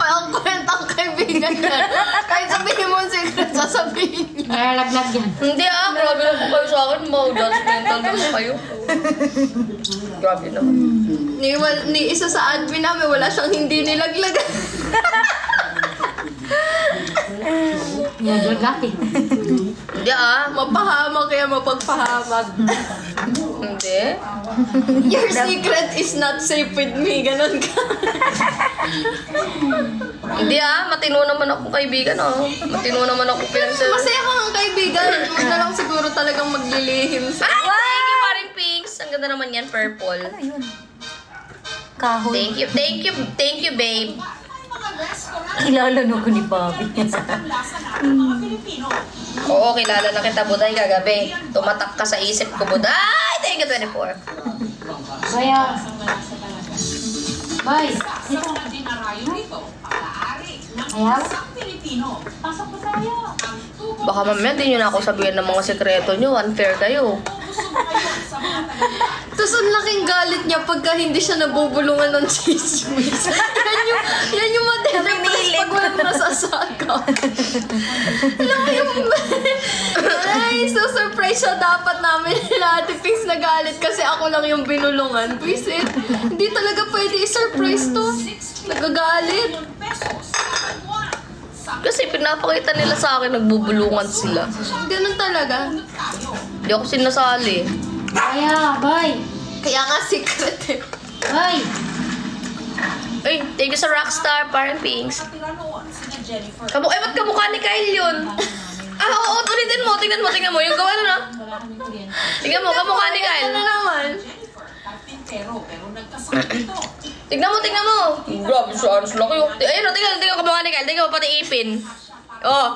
S6: Ang kwentang kaibigan yan. Kahit sabihin mo ang secret, sasabihin niya.
S2: Nalalaglag yan.
S1: Hindi ah, grabe na po kayo sa akin. Judgmental naman kayo. Grabe naman.
S6: Ni isa sa admin namin, wala siyang hindi nilaglagan.
S2: Nalaglag eh.
S1: Hindi ah.
S6: Mapahamak kaya mapagpahamak.
S1: Hindi.
S6: Your secret is not safe with me. Ganon ka.
S1: Hindi ah, matino naman ako kaibigan oh. Matino naman ako pinagsasabi.
S6: Masaya ka ng kaibigan. Huwag na lang siguro talagang maglilihim sa...
S1: Ay, thank you, paring Pinks. Ang ganda naman yan, purple.
S2: Kahoy.
S1: Thank you, babe.
S2: Kilala ko ni Bobby.
S1: Oo, kilala na kita, Buday, kagabi. Tumatak ka sa isip ko, Buday. Thank you, 24.
S2: Kaya... Boy,
S4: Sa mga dinarayo nito, pag-aari ng
S2: Ayaw?
S4: isang Pilipino. Pasok po tayo. Ang tubo
S1: Baka mamaya di nyo na ako sabihin ng mga sekreto nyo. Unfair kayo.
S4: puso ngayon sa mga taga
S6: Tapos ang laking galit niya pagka hindi siya nabubulungan ng chismis. yan yung madedepress pag walang nasasaka. Alam mo yung... Ay, so surprise siya dapat namin nila Ate Pinks na galit kasi ako lang yung binulungan. Visit, hindi talaga pwede i-surprise to. Nagagalit.
S4: pesos kada buwan.
S1: Kasi pinapakita nila sa akin, nagbubulungan sila.
S6: Ganun talaga.
S1: Hindi ako sinasali.
S2: kaya, boy.
S6: Kaya nga secret eh.
S2: Boy.
S1: Ay, thank you sa Rockstar, parang Pinks.
S4: Tira noon sina Jennifer.
S1: Ba't kamukha ni Kyle yun? Oo, ulitin mo. Tingnan mo. Yung gawa na. Tingnan mo, kamukha ni Kyle.
S6: Ano naman?
S4: Carpintero, pero nagkasakit ito.
S1: Tingnan mo. Grabe siya, ano sila kayo. Ayun, tingnan kamukha ni Kyle. Tingnan mo, pati ipin. Oh.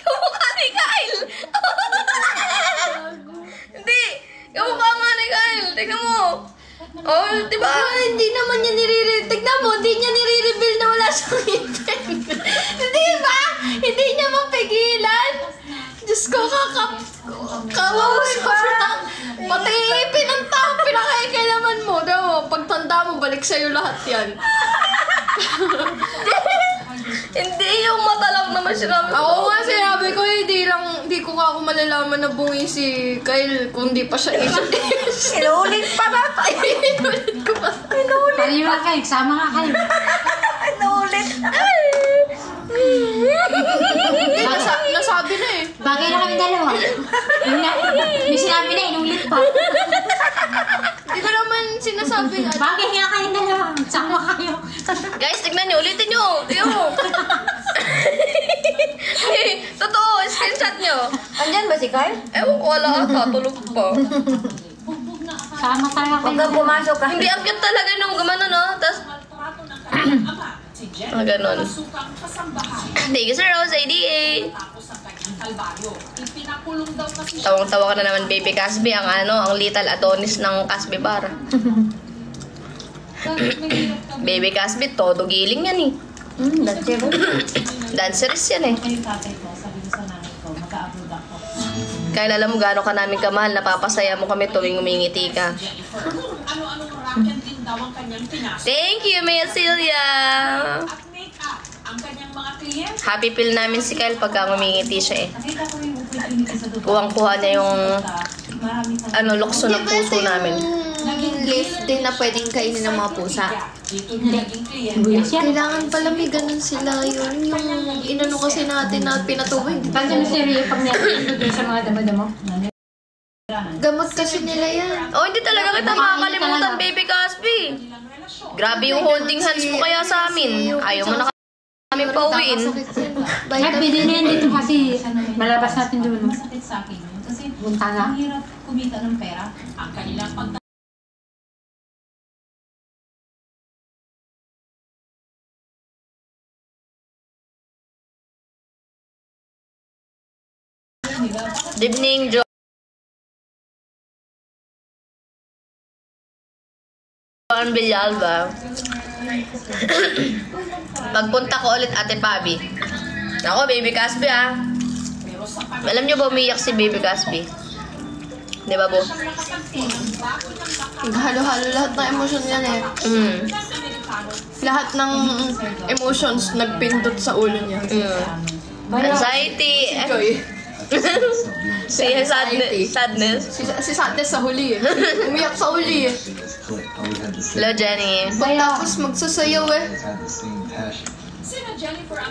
S1: Kamukha ni Kyle. Hindi. Kamukha nga ni Kyle. Tingnan mo. Oh, diba?
S6: Hindi naman niya tignan mo, hindi niya nire-reveal na wala siyang ipin. Hindi ba? Hindi niya mapigilan. Diyos ko, kawawas ko lang. Pati ipin ang taong pinakaikilaman mo. Pagtanda mo, balik sa'yo lahat yan.
S1: Hindi, yung mata lang naman sinabi ko.
S6: Oo nga, sinabi ko, hindi ko ako malalaman na bungi si Kyle kung di pa siya introduce.
S2: Inulit pa na.
S6: Inulit ko pa.
S2: Pariwa kayo, sama nga kayo. Inulit.
S6: Nasabi na eh.
S2: Bagay na kami dalawa. May sinabi na, inulit pa.
S6: Hindi ko naman sinasabi na.
S11: Bagay nga kayo dalawa. Sama kayo.
S1: Guys, tignan nyo. Ulitin nyo. Tignan mo. Totoo. Screenshot nyo.
S2: Andyan ba si Kyle?
S1: Ewan ko, wala ata. Tulog pa.
S11: Sama tayo
S2: Huwag kang pumasok ka.
S1: Hindi, ang cute talaga nung gumano, no? Tapos, ganon. Thank you, Sir Rose, ADA. Tawang-tawa ka na naman, Baby Casby. Ang Little Adonis ng Casby Bar. Baby Casby, todo giling yan eh. Dancerist yan eh. Kaya alam mo gaano ka namin kamahal, napapasaya mo kami tuwing umingiti ka. Thank you, Maya Celia. Happy feel namin si Kyle pagka umingiti siya eh. Kuwang-kuha niya yung lukso ng puso namin.
S6: Leaf din na pwedeng kainin ng mga pusa. Kailangan pala may ganun sila yun. Yung inano kasi natin na pinatuwing.
S11: Pag ano seryo, pag nilagay sa mga damo-damo.
S6: Gamot kasi nila yan.
S1: Oh, hindi talaga kita makakalimutan, Baby Casby. Grabe yung holding hands mo kaya sa amin. Ayaw mo na kami pauwiin.
S11: Ay, pwede na yan dito kasi malabas natin doon.
S7: Masakit sa akin yun. Kasi
S11: Bunta na.
S7: ang hirap kumita ng pera. Ang kanilang
S1: Good evening, Joan Villalba. Pagpunta ko ulit, Ate Pabi. Ako, Baby Casby ah. Alam niyo ba umiyak si Baby Casby? Di ba, Bo?
S6: Halo-halo lahat ng emotion yan eh. Lahat ng emotions nagpindot sa ulo niya.
S1: Anxiety.
S6: Joy.
S1: Si sadness.
S6: Si Sadness sa huli eh. Umiyak sa huli eh.
S1: Hello, Jenny.
S6: Tapos magsasayaw eh.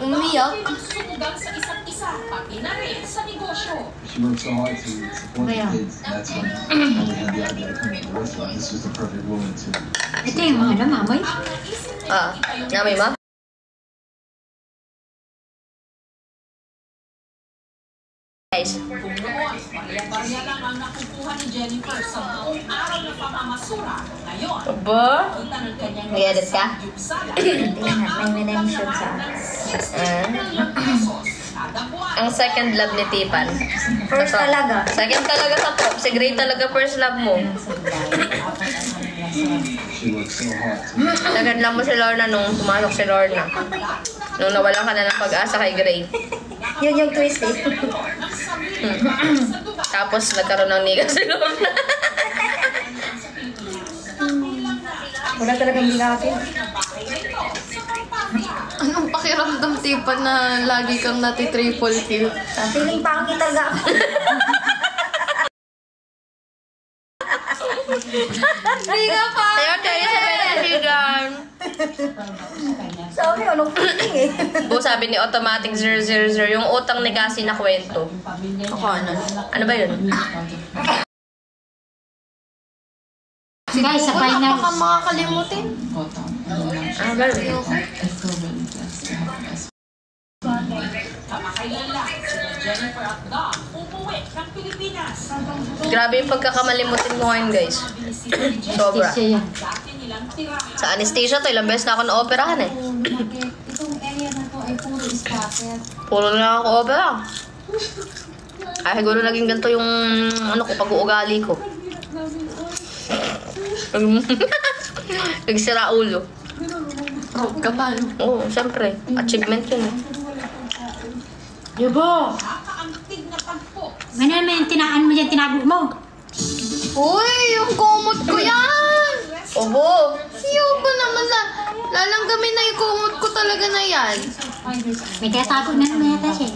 S6: Umiyak.
S4: sa isa't isa, pati na rin sa negosyo.
S9: She worked so hard to support the kids. That's when we had the idea to come to the restaurant. This was the perfect woman to.
S11: Ito yung mga namamoy.
S1: Namoy mo? Guys.
S4: Kung noon, barya-barya lang ang nakukuha ni Jennifer sa buong araw ng pamamasura. Ngayon, kita ng kanyang
S1: Nag-edit ka?
S2: May redemption sa
S1: Ang second love ni Tipan.
S2: First talaga.
S1: Second talaga sa top. Si Gray talaga first love mo.
S9: She worked so hard to.
S1: Second love mo si Lorna nung pumasok si Lorna. Nung nawalan ka na ng pag-asa kay Gray.
S2: Yun yung twist eh.
S1: Tapos nagkaroon ng niga si Lorna.
S2: Wala talagang binakit.
S6: Anong pakiramdam, Tipan, na lagi kang nati-triple kill?
S2: Feeling pangit talaga ako.
S6: Hindi nga pa!
S1: Ayaw tayo sa Benedigan.
S2: Sabi, anong feeling eh?
S1: Bu, sabi ni Automatic 000, yung utang ni Cassie na kwento.
S6: Ako ano?
S1: Ano ba yun?
S11: Guys, sa final.
S6: Baka makakalimutin.
S4: Kamakailan sina Jennifer at Dom umuwi ng Pilipinas.
S1: Grabe yung pagkakamalimutin mo ngayon, guys. Sobra.
S4: Dati nilang tirahan.
S1: Sa anesthesia to, ilang beses na ako na-operahan eh.
S7: Itong area na to ay puro ispaket.
S1: Puro na ako opera. Ay, siguro naging ganito yung pag-uugali ko. Nagsira ulo.
S6: Proud ka pa, no?
S1: Oo, syempre. Achievement yun eh.
S11: Yubo!
S4: Nakakaantig na tagpo.
S11: May tinaan mo dyan, tinago mo.
S6: Uy, yung kumot ko yan!
S1: Obo!
S6: Siyo ba naman lalanggamin na yung kumot ko talaga na yan?
S11: May tatago na naman yata siya.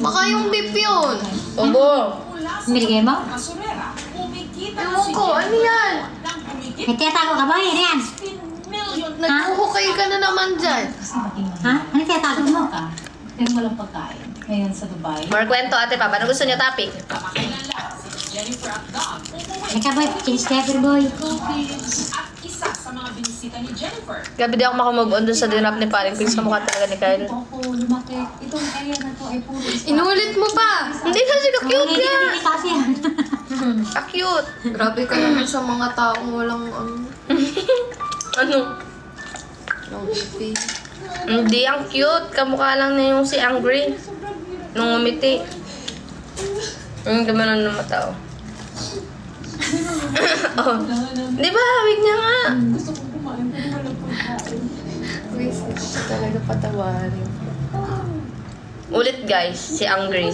S6: Baka yung beef yun.
S1: Obo!
S11: Binigay mo?
S4: Masurera, kumikita
S6: Ewan ko, ano yan?
S11: May tatago ka ba? Yan yan.
S6: Naghuhukay ka na naman dyan.
S11: Ha? Ano tatago mo?
S7: Pero walang pagkain. Ngayon sa Dubai.
S1: More kwento, Ate Papa. Ano gusto niyo topic?
S4: Jennifer at Dom,
S11: Nakaboy, change diaper boy.
S4: Philippines at isa sa mga binisita ni Jennifer.
S1: Gabi di ako makamove on dun sa dinap ni Paring Pins sa mukha talaga ni Kyle.
S7: Opo, lumaki. Itong area na to ay puro
S6: Inulit mo pa!
S1: Hindi na siya ka-cute
S11: Hindi
S1: yan.
S11: na kasi yan.
S1: Ka-cute.
S6: Grabe ka naman sa mga taong walang
S1: Ano?
S6: Logi.
S1: Hindi, ang cute. Kamukha lang na yung si Angry. Nung umiti. Ang ganda ng mata, oh. Oh. Di ba? Hawig niya nga.
S7: gusto kong kumain pero wala pong kain.
S6: Wish ko siya talaga patawarin.
S1: Ulit guys, si Angry.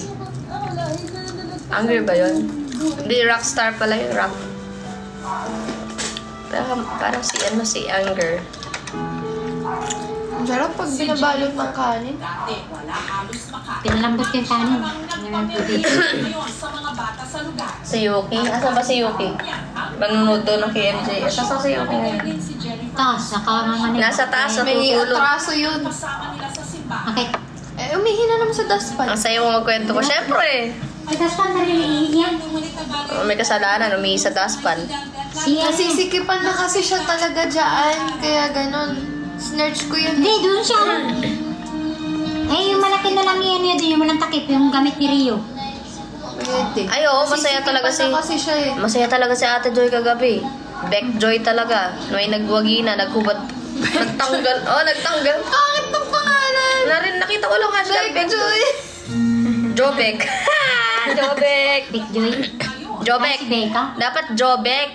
S1: Angry ba yun? Hindi, rockstar pala yun, rock. Parang si ano, si Anger.
S6: Ang sarap pag binabalot ng kanin.
S4: Dati, wala halos makain.
S11: Pinalambot yung kanin.
S4: Ngayon sa mga bata sa lugar.
S1: Si Yuki? Asan ba si Yuki? Manunuto ng KMJ. Asan si Yuki ngayon?
S4: Din si Jennifer.
S11: Taas, saka mga
S1: Nasa taas,
S6: May
S1: natutulog.
S6: atraso yun.
S4: Kasama nila sa simbahan.
S11: Okay.
S6: Eh, umihi na naman sa dustpan.
S1: Ang sayo mo magkwento ko. Siyempre,
S11: Ay, tas pa nariliin yan.
S1: may kasalanan. Umihi sa daspan.
S6: Nasisikipan na kasi siya talaga dyan. Kaya ganon. Snerch ko yun.
S11: Hindi, doon siya. Eh, yung malaki na lang yan yun. Yung malang takip, yung gamit ni Rio.
S6: Pwede.
S1: Ay, oo, masaya talaga si...
S6: Nasisikipan na kasi siya eh.
S1: Masaya talaga si Ate Joy kagabi. Beck Joy talaga. May nagwagi na, naghubad. Nagtanggal. Oh, nagtanggal.
S6: Bakit ng pangalan?
S1: Nakita ko lang hashtag Beck Joy. Jobek. Jobek.
S11: Big Joy.
S1: Jobek.
S11: Si Becca.
S1: Dapat Jobek.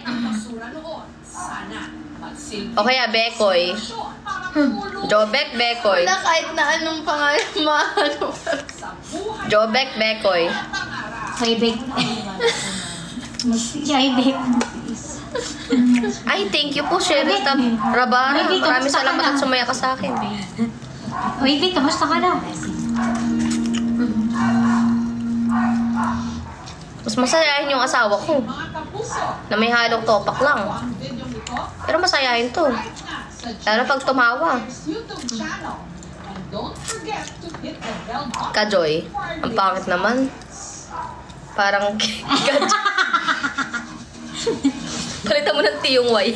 S1: O kaya Bekoy. Jobek, Bekoy.
S6: Wala kahit na anong pangalan maano pa.
S1: Jobek, Bekoy.
S11: Joy Beck. Joy Beck.
S1: Ay, thank you po, Sheriff Rabara.
S11: Baby,
S1: Maraming
S11: kamusta ka
S1: salamat
S11: na?
S1: at sumaya ka sa akin.
S11: Joy Beck, kamusta ka na?
S1: Mas masayahin yung asawa ko. Na may halong topak lang. Pero masayahin to. Lalo pag tumawa.
S4: YouTube channel. And don't forget to hit the bell button.
S1: Ka-Joy. Ang pangit naman. Parang Ka-Joy. Palitan mo ng tiyong Y.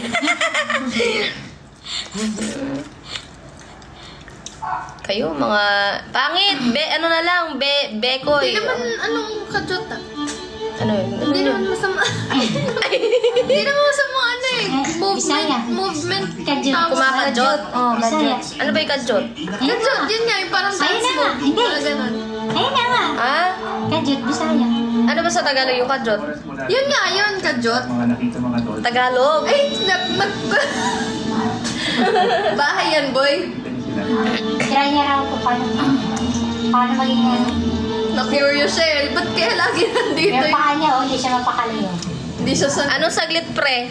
S1: Kayo, mga... Pangit! Ano na lang? Bekoy.
S6: Hindi naman anong kajot ah.
S1: Ano yun?
S6: Hindi naman masama. Hindi naman masama ano eh.
S11: Bisaya.
S6: Movement.
S11: Kajot.
S1: Kumakajot.
S11: Oh, Bisaya.
S1: Ano ba yung kajot?
S6: Kajot, yun nga. Yung parang
S11: Ayun
S6: dance
S11: na nga.
S6: move.
S11: Hindi.
S6: Parang ganun.
S11: Ayun na nga.
S1: Ah?
S11: Kajot, Bisaya.
S1: Ano ba sa Tagalog yung kajot?
S6: Yun nga, yun, kajot.
S1: Tagalog.
S6: Ay, bahay yan, boy.
S11: Try niya raw kung paano maging ano.
S6: Na-curious siya eh. Ba't kaya lagi nandito
S11: Yung
S6: eh?
S11: paa niya, hindi siya mapakali.
S6: Hindi siya sa...
S1: Anong saglit, pre?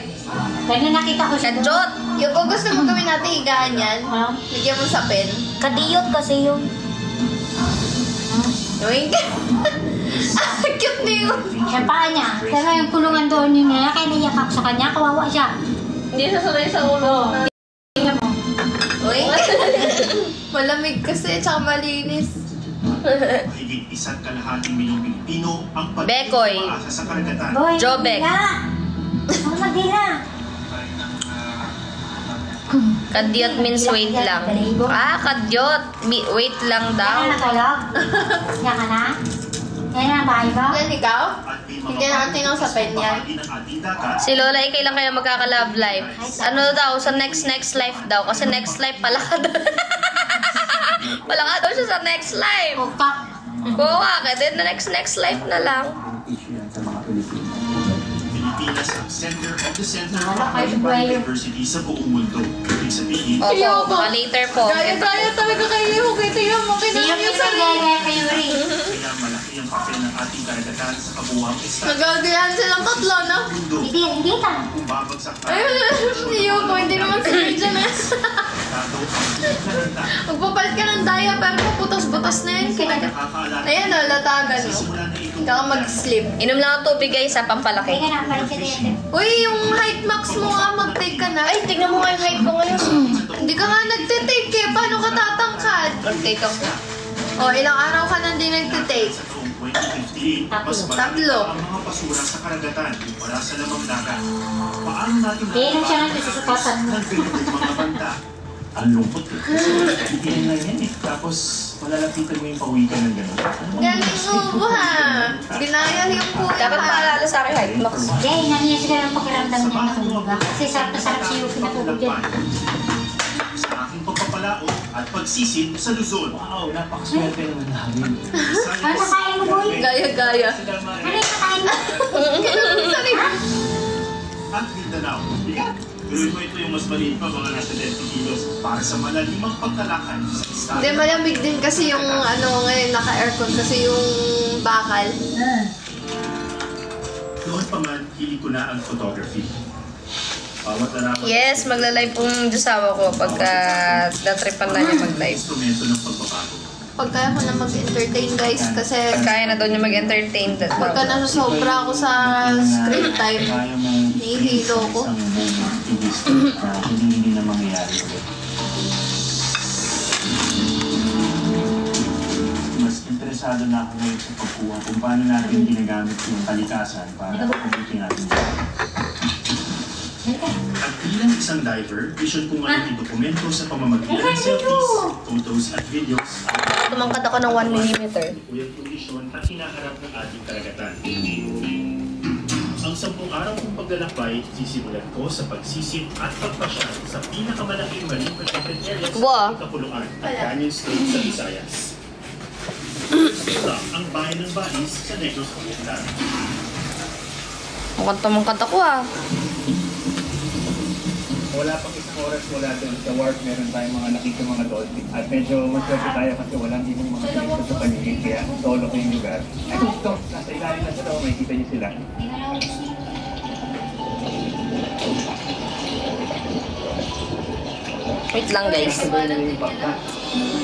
S11: Ganun nakita ko siya.
S1: Kajot.
S6: Yung kung gusto mo gawin natin higaan yan,
S11: Oh.
S6: bigyan mo sa pen.
S1: Kadiyot kasi yung...
S6: Yoink! Ah, cute na yun!
S11: Yung paa niya. Pero yung kulungan doon yung niya, kaya naiyak ako sa kanya, kawawa siya.
S1: Hindi siya sanay sa ulo.
S11: Tingnan mo.
S6: Yoink! Malamig kasi, tsaka malinis.
S12: Higit isa't kalahating milyong Pilipino ang
S1: Bekoy.
S12: pag-asa sa karagatan.
S11: Boy,
S1: Jobek.
S11: Ang magdila.
S1: Kadyot means wait lang. Ah, kadyot. Wait lang
S11: Yan
S1: daw.
S11: na natulog. Yan ka na. Yan na bahay mo.
S6: Yan, ikaw? Bigyan natin ng sa pen yan.
S1: Si Lola, ikay lang kaya magkaka-love life. Ano daw, sa next life daw. Kasi next life pala ka daw. Pala ka daw siya sa next life.
S11: Kukak.
S1: Kuha ka, then the next life na lang.
S12: Pilipinas ang center of the center of
S11: Wala kayo buhay.
S12: biodiversity sa buong mundo. Ibig sabihin,
S1: Opo, mga later po.
S6: Gaya talaga kayo. Kita yung mga
S11: Hindi yung
S6: kinamit
S11: isa gaya kayo rin.
S12: kaya malaki ang papel ng ating karagatan sa kabuuang estado
S6: Nagagayan silang tatlo, no?
S12: ng mundo.
S11: Hindi ka.
S12: Kung babagsak tayo,
S6: Ayun, yung ko, hindi naman sabi dyan eh.
S12: estado ang planeta.
S6: Magpapalit ka ng diaper mo, butas-butas na yan. Kaya,
S12: Nakakaalala
S6: ayan o, latagan o.
S12: simula na ito
S6: Kaka mag-sleep.
S1: Inom lang ang tubig guys, sa pampalaki.
S11: Teka na, balik ka din.
S6: Uy, yung height max mo nga, mag-take ka na.
S1: Ay, tignan mo nga yung height ko ngayon.
S6: Hindi ka nga nagtitake eh. Paano ka tatangkad?
S1: Mag-take ako.
S6: O, ilang araw ka na hindi nagtitake.
S12: sa taong 1958, mas marami
S6: Tatlo.
S12: pa ang mga basura sa karagatan. Wala sa lamang dagat. Paano natin
S11: Yan siya nga susupatan mo.
S12: nagbilang mga banta? Ang lungkot eh. Kasi yan lang yan eh. Tapos, malalapitan mo yung pawikan ng gano'n.
S6: Galing mo ha. Ginaya yung kuya.
S1: Dapat maalala sa akin, Hypenox.
S11: Jay, nangyay siguro ang pakiramdam niya na tulog ba? Kasi sarap na sarap siya yung pinatulog dyan.
S12: Sa aking pagpapalaot at pagsisid sa Luzon. Wow, napakaswerte naman namin.
S11: Ano nakain mo, boy?
S6: Gaya-gaya.
S11: Ano yung nakain mo?
S6: Sorry.
S12: At Mindanao. Tuloy ko ito yung mas maliit pa, mga nasa 10 kilos para sa malalimang pagkalakad sa estado.
S6: Hindi, malamig din kasi yung ngayon naka-aircon kasi yung bakal.
S12: Noon pa man, hili ko na ang photography. Bawat larawan.
S1: Yes, magla-live pong Diyosawa ko pagka natripan na niya mag-live.
S12: Instrumento ng pagbabago.
S6: Pag kaya ko na mag-entertain guys kasi
S1: Kaya na daw niya mag-entertain.
S6: pagka nasusobra ako sa screen time, nihihilo ko.
S12: Hindi na mangyayari ulit. Mas interesado na ako ngayon sa pagkuha kung paano natin ginagamit yung kalikasan para mabuti natin. At bilang isang diver, vision ko ngayon i-dokumento sa pamamagitan ng selfies, photos at videos
S1: Tumangkad ako ng 1mm.
S12: ang kondisyon at hinaharap ng ating karagatan. Ang 10 araw kong paglalakbay, sisimulan ko sa pagsisid at pagpasyal sa pinakamalaking marine protected area sa Kapuluan at Canyon State sa Visayas. Ito ang bayan ng Balis sa Negros Oriental.
S1: Mukhang tumangkad ako ah.
S13: Wala pang isang oras mula doon sa wharf, meron tayong mga nakita mga dolphin. At medyo maswerte tayo kasi walang ibang mga pinito sa paligid, kaya solo ko yung lugar. At ito, nasa ilalim na sa daw, makikita niyo sila.
S1: Wait lang guys.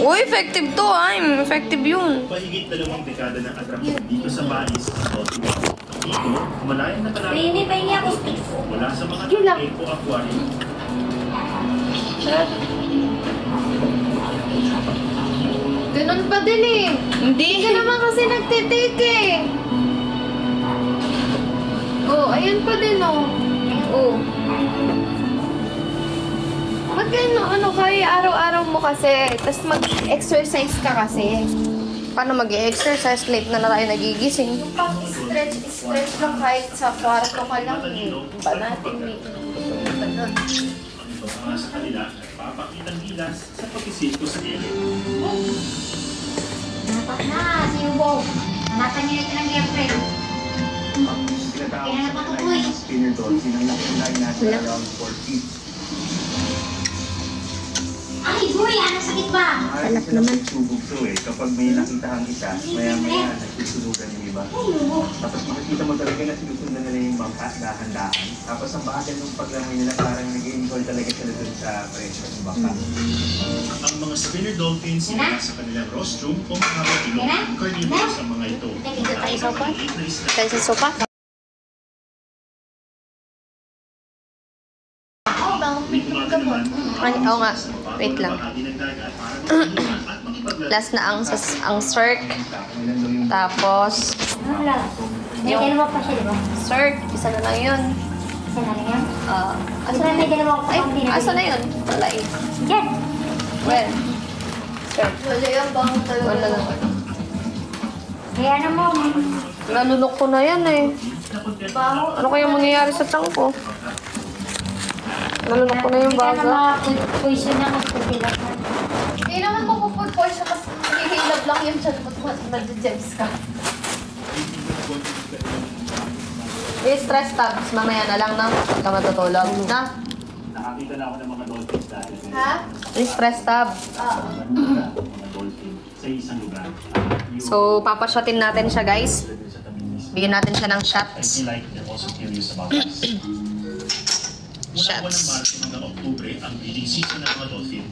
S1: Uy, effective to ah. Effective yun.
S12: Mahigit 2 dekada ng atraksyon dito sa Balis ang Dolphin Walk. Dito, malayang nakalala. Wala sa mga eco aquarium.
S6: Ganun pa din eh. Hindi ka naman kasi nagtitake eh. Oh, ayun pa din oh. Oh. Ano kaya araw-araw mo kasi, tapos mag-exercise ka kasi.
S1: Paano mag-exercise? Late na tayo nagigising.
S6: Yung pag-stretch lang kahit sa kwarto ka lang eh. Ba natin may ganun.
S12: Ang iba mga sa kanila, papakitang gilas sa pag-isip ko sa gilid.
S11: Dapat na, si Ubo. Hanatan niyo ito ng girlfriend. Kaya naman ko po eh.
S13: Spinner dolphin, ang laki natin around 4 feet.
S11: Ay, boy, ano sakit ba?
S13: Alam naman. Subog to eh. Kapag may nakita kang isa, maya-maya nagsusunugan yung iba. Tapos makikita mo talaga na sinusundan nila yung bangka, dahan-dahan. Tapos ang bahagan ng paglamay nila parang nag-enjoy talaga sila dun sa presyo ng bangka.
S12: Ang mga spinner dolphins sila sa kanilang rostrum o mga ilong. Carnivorous ang mga ito.
S1: Tayo sa sopa. Ay, oo nga. Wait lang. Last na ang circ. Tapos,
S11: May dalawa pa siya, di ba?
S1: circ. Isa na lang yun.
S11: Isa na lang yan?
S1: Asa
S11: May dalawa pa
S1: Ay,
S11: pang dinabili.
S1: asa na yun? Wala eh.
S11: Yan!
S1: Well, circ.
S6: Wala yung bango talaga.
S1: Wala lang.
S11: Kaya ano mo?
S1: Nanunok ko na yan eh. Ano kaya mangyayari sa tiyan ko? Nanunok ko na yung
S11: Hindi ka
S1: baga.
S11: na poison na magpapilak na.
S6: Hindi naman mapupod po siya kasi hihilab lang yung chan mo at nag-jebs ka.
S1: Stress tabs. Mamaya na lang na. Huwag ka matutulog. Na?
S12: Nakakita na ako ng mga dolphins dahil.
S6: Ha?
S1: Stress tab.
S12: Mga dolphin sa isang lugar.
S1: So, papashotin natin siya guys. Bigyan natin siya ng
S12: I
S1: shots.
S12: feel like they're also curious about us. Mula buwan ng Marso hanggang Oktubre ang breeding season ng mga dolphin.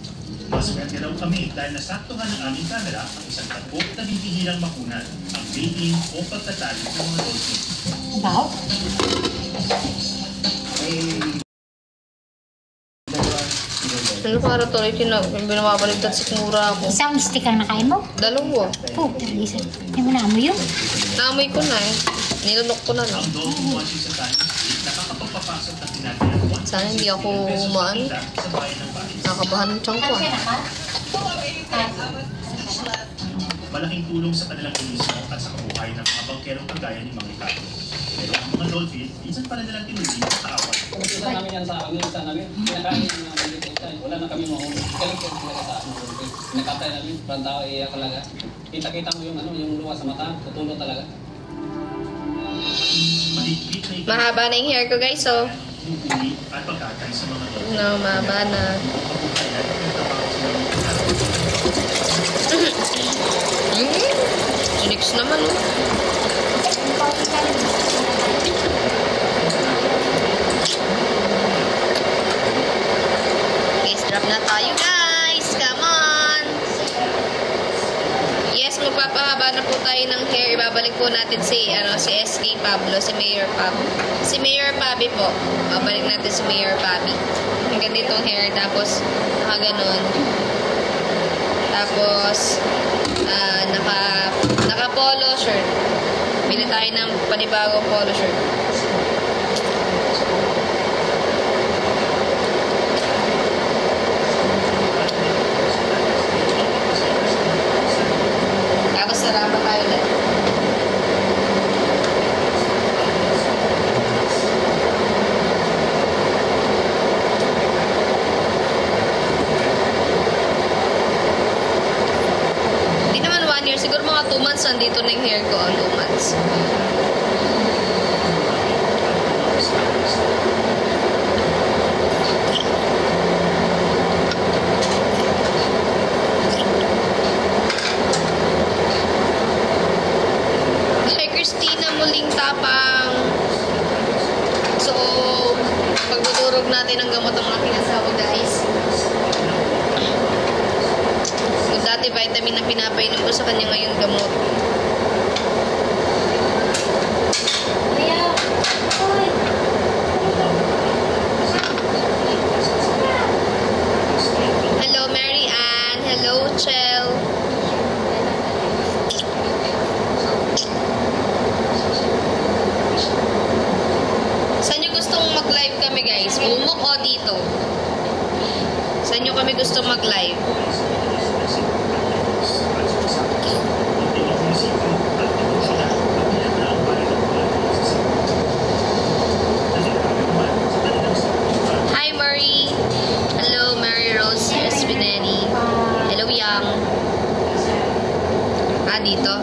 S12: Maswerte daw kami dahil nasaktuhan ng aming camera ang isang tagpo na bibihirang makunan, ang mating o pagtatali ng mga dolphin.
S11: Wow!
S1: Ano para tuloy binabaliktad si Kura ako?
S11: Isang stick ang nakain mo?
S1: Dalawa.
S11: Oh, isa. Hindi mo naamoy yun?
S1: Naamoy ko na eh. Nilunok ko na lang. Sana hindi ako nakabahan ng tiyan ko.
S12: Malaking tulong sa kanilang turismo at sa kabuhay ng mga bangkerong kagaya ni Mang Ricardo. Pero ang mga dolphin, minsan pala nilang tinuloy sa kaawat.
S14: Isa namin yan sa agulita namin. Pinakain ng mga milita. Wala na kami mahuli. Galing ko talaga sa dolphin. Nakatay namin. Parang tao iiyak talaga. Kita-kita mo yung luwa sa mata. Tutulo talaga.
S1: Mahaba na yung hair ko guys, so.
S12: At pagkakay sa mga dolphin.
S1: No, mahaba na. Unix naman, oh. Base drop na tayo, guys. Come on. Yes, magpapahaba na po tayo ng hair. Ibabalik po natin si SK Pablo, si Mayor Pab. Si Mayor Pabi po. Babalik natin si Mayor Pabi. Ang ganitong hair, tapos nakaganon. Tapos, naka polo shirt. Bili tayo ng panibagong polo shirt. Tapos sarapa tayo ulit. Siguro mga 2 months nandito na yung hair ko. 2 months. Hi Christina, muling tapang. So, pagdudurog natin ang gamot ng aking asawa guys. Dati vitamin na pinapainom ko sa kanya, ngayon gamot. Hello Mary Ann. Hello Chel. Saan nyo gustong mag-live kami guys? Umok o dito? Saan nyo kami gusto mag-live? Hi Marie. Hello Mary Rose Espineni. Hello Yang. Dito.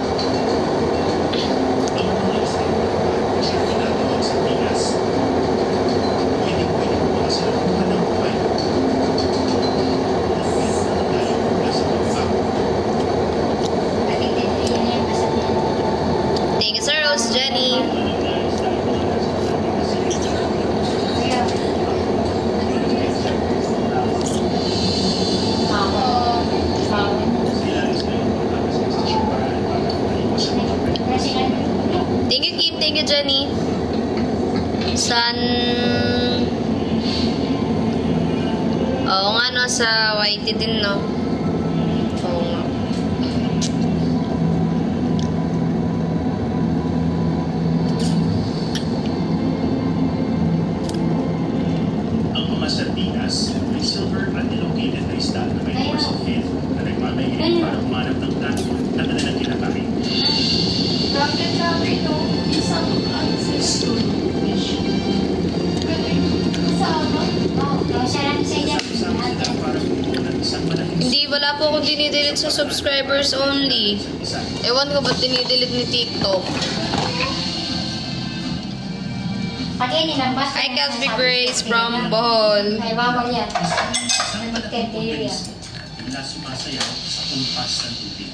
S1: Thank you Sir Rose Jenny. Thank you, Kim. Thank you, Jenny. Oo nga, no? Sa YT din, no? Oo nga.
S12: Ang mga sardinas may silver at elongated na isda na may dorsal fin na nagmamayin para umanap ng plato na kanilang kinakain.
S6: Bakit sabi ito, isang ancestor fish. Kasama?
S1: Hindi, wala po akong dinidelete sa subscribers only. Ewan ko ba't dinidelete ni TikTok. Hi, Casby Grace from Bohol.
S11: Ay, bawal yan.
S12: Mula sumasayaw sa kumpas ng tubig.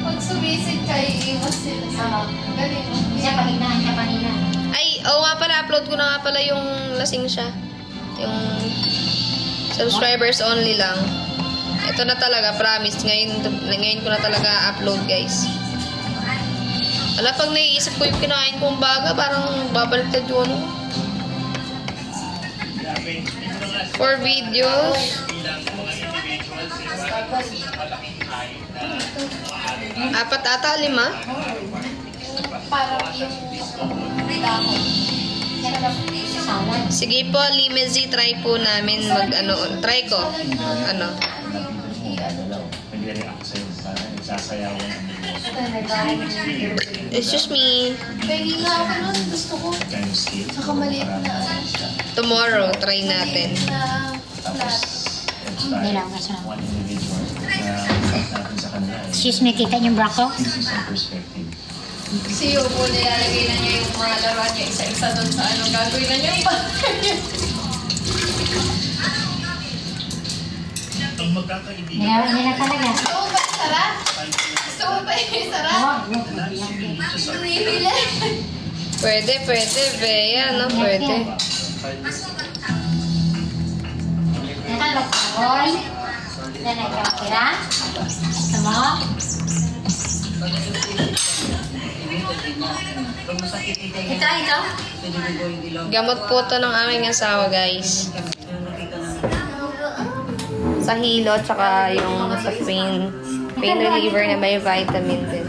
S6: Pag sumisid kayo, iwas sila sa galing mo.
S11: Siya kanina.
S1: Ay, oo nga pala, upload ko na nga pala yung lasing siya. Yung subscribers only lang. Ito na talaga, promise. Ngayon ko na talaga upload, guys. Ala, pag naiisip ko yung kinain kong baga, parang babaliktad yun. For videos. Apat ata, 5?
S11: Parang yung dahon.
S1: Sige po, Limezi, try po namin try ko. Ano? Excuse me.
S6: Pwede nga ako nun, gusto ko. Saka maliit na.
S1: Tomorrow, try natin.
S11: Hindi lang, mas lang. Excuse me, kita yung bra ko?
S6: Si Yobo, nilalagay na niya yung mga laruan niya isa-isa doon sa ano. Gagawin na niya yung bagay.
S12: Ang magkakaibigan.
S11: Hindi na talaga.
S6: Gusto mo ba yung sarap? Gusto mo ba yung sarap? Bumibili.
S1: Pwede, Bea, no? Pwede.
S11: Nakalok ako. Then nagkakira. Gusto mo? Ito.
S1: Gamot po to ng aming asawa, guys. Sa hilo, tsaka yung sa pain reliever na may vitamin din.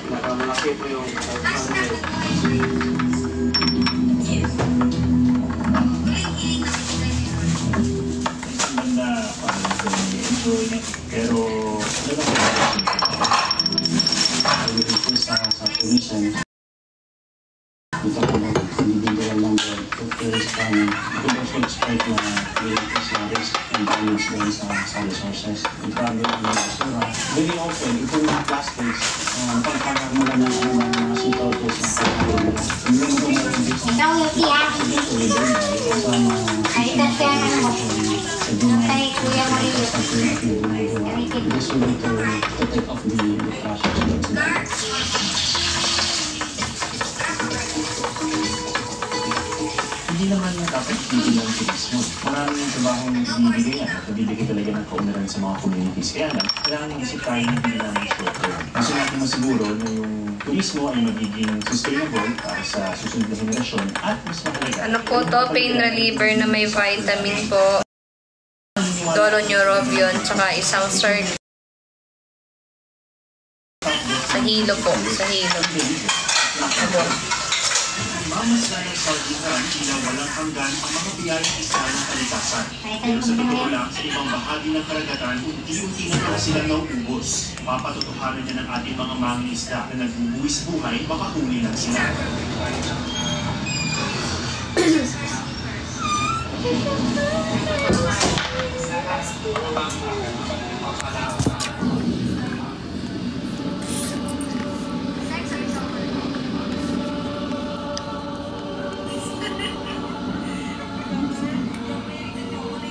S13: Malaki po yung
S12: pero sa commission kita ko na individual lang doon there is commercial strike na related sa risk and balance doon sa resources and probably very often ito mga plastics pagkakag mo lang ng mga sintaw to sa pagkakag hindi mo ito meron dito
S11: Ikaw yung tiya. Ay, dati ang ano mo. Kay Kuya Mario.
S12: This will need to take off the process. Hindi naman dapat hindi lang turismo. Maraming trabahong ibibigay yan. Nabibigay talaga ng kaunlaran sa mga communities. Kaya lang, kailangan mag-isip tayo ng hindi lang short term. Kasi natin masiguro na yung turismo ay magiging sustainable para sa susunod na henerasyon at mas mahalaga.
S1: Ano po to? Pain reliever na may vitamin po. Doloneurobion, tsaka isang serve. Sa hilo po. Sa hilo. Ano?
S12: Mamaslayang Saudi-Arabia tila walang hanggan ang mga biyayang isla ng kalikasan. Pero sa totoo lang, sa ibang bahagi ng karagatan, unti-unti na pala silang nauubos. Mapatotohanan niya ng ating mga mangingisda na nagbubuwis buhay, makahuli lang sila.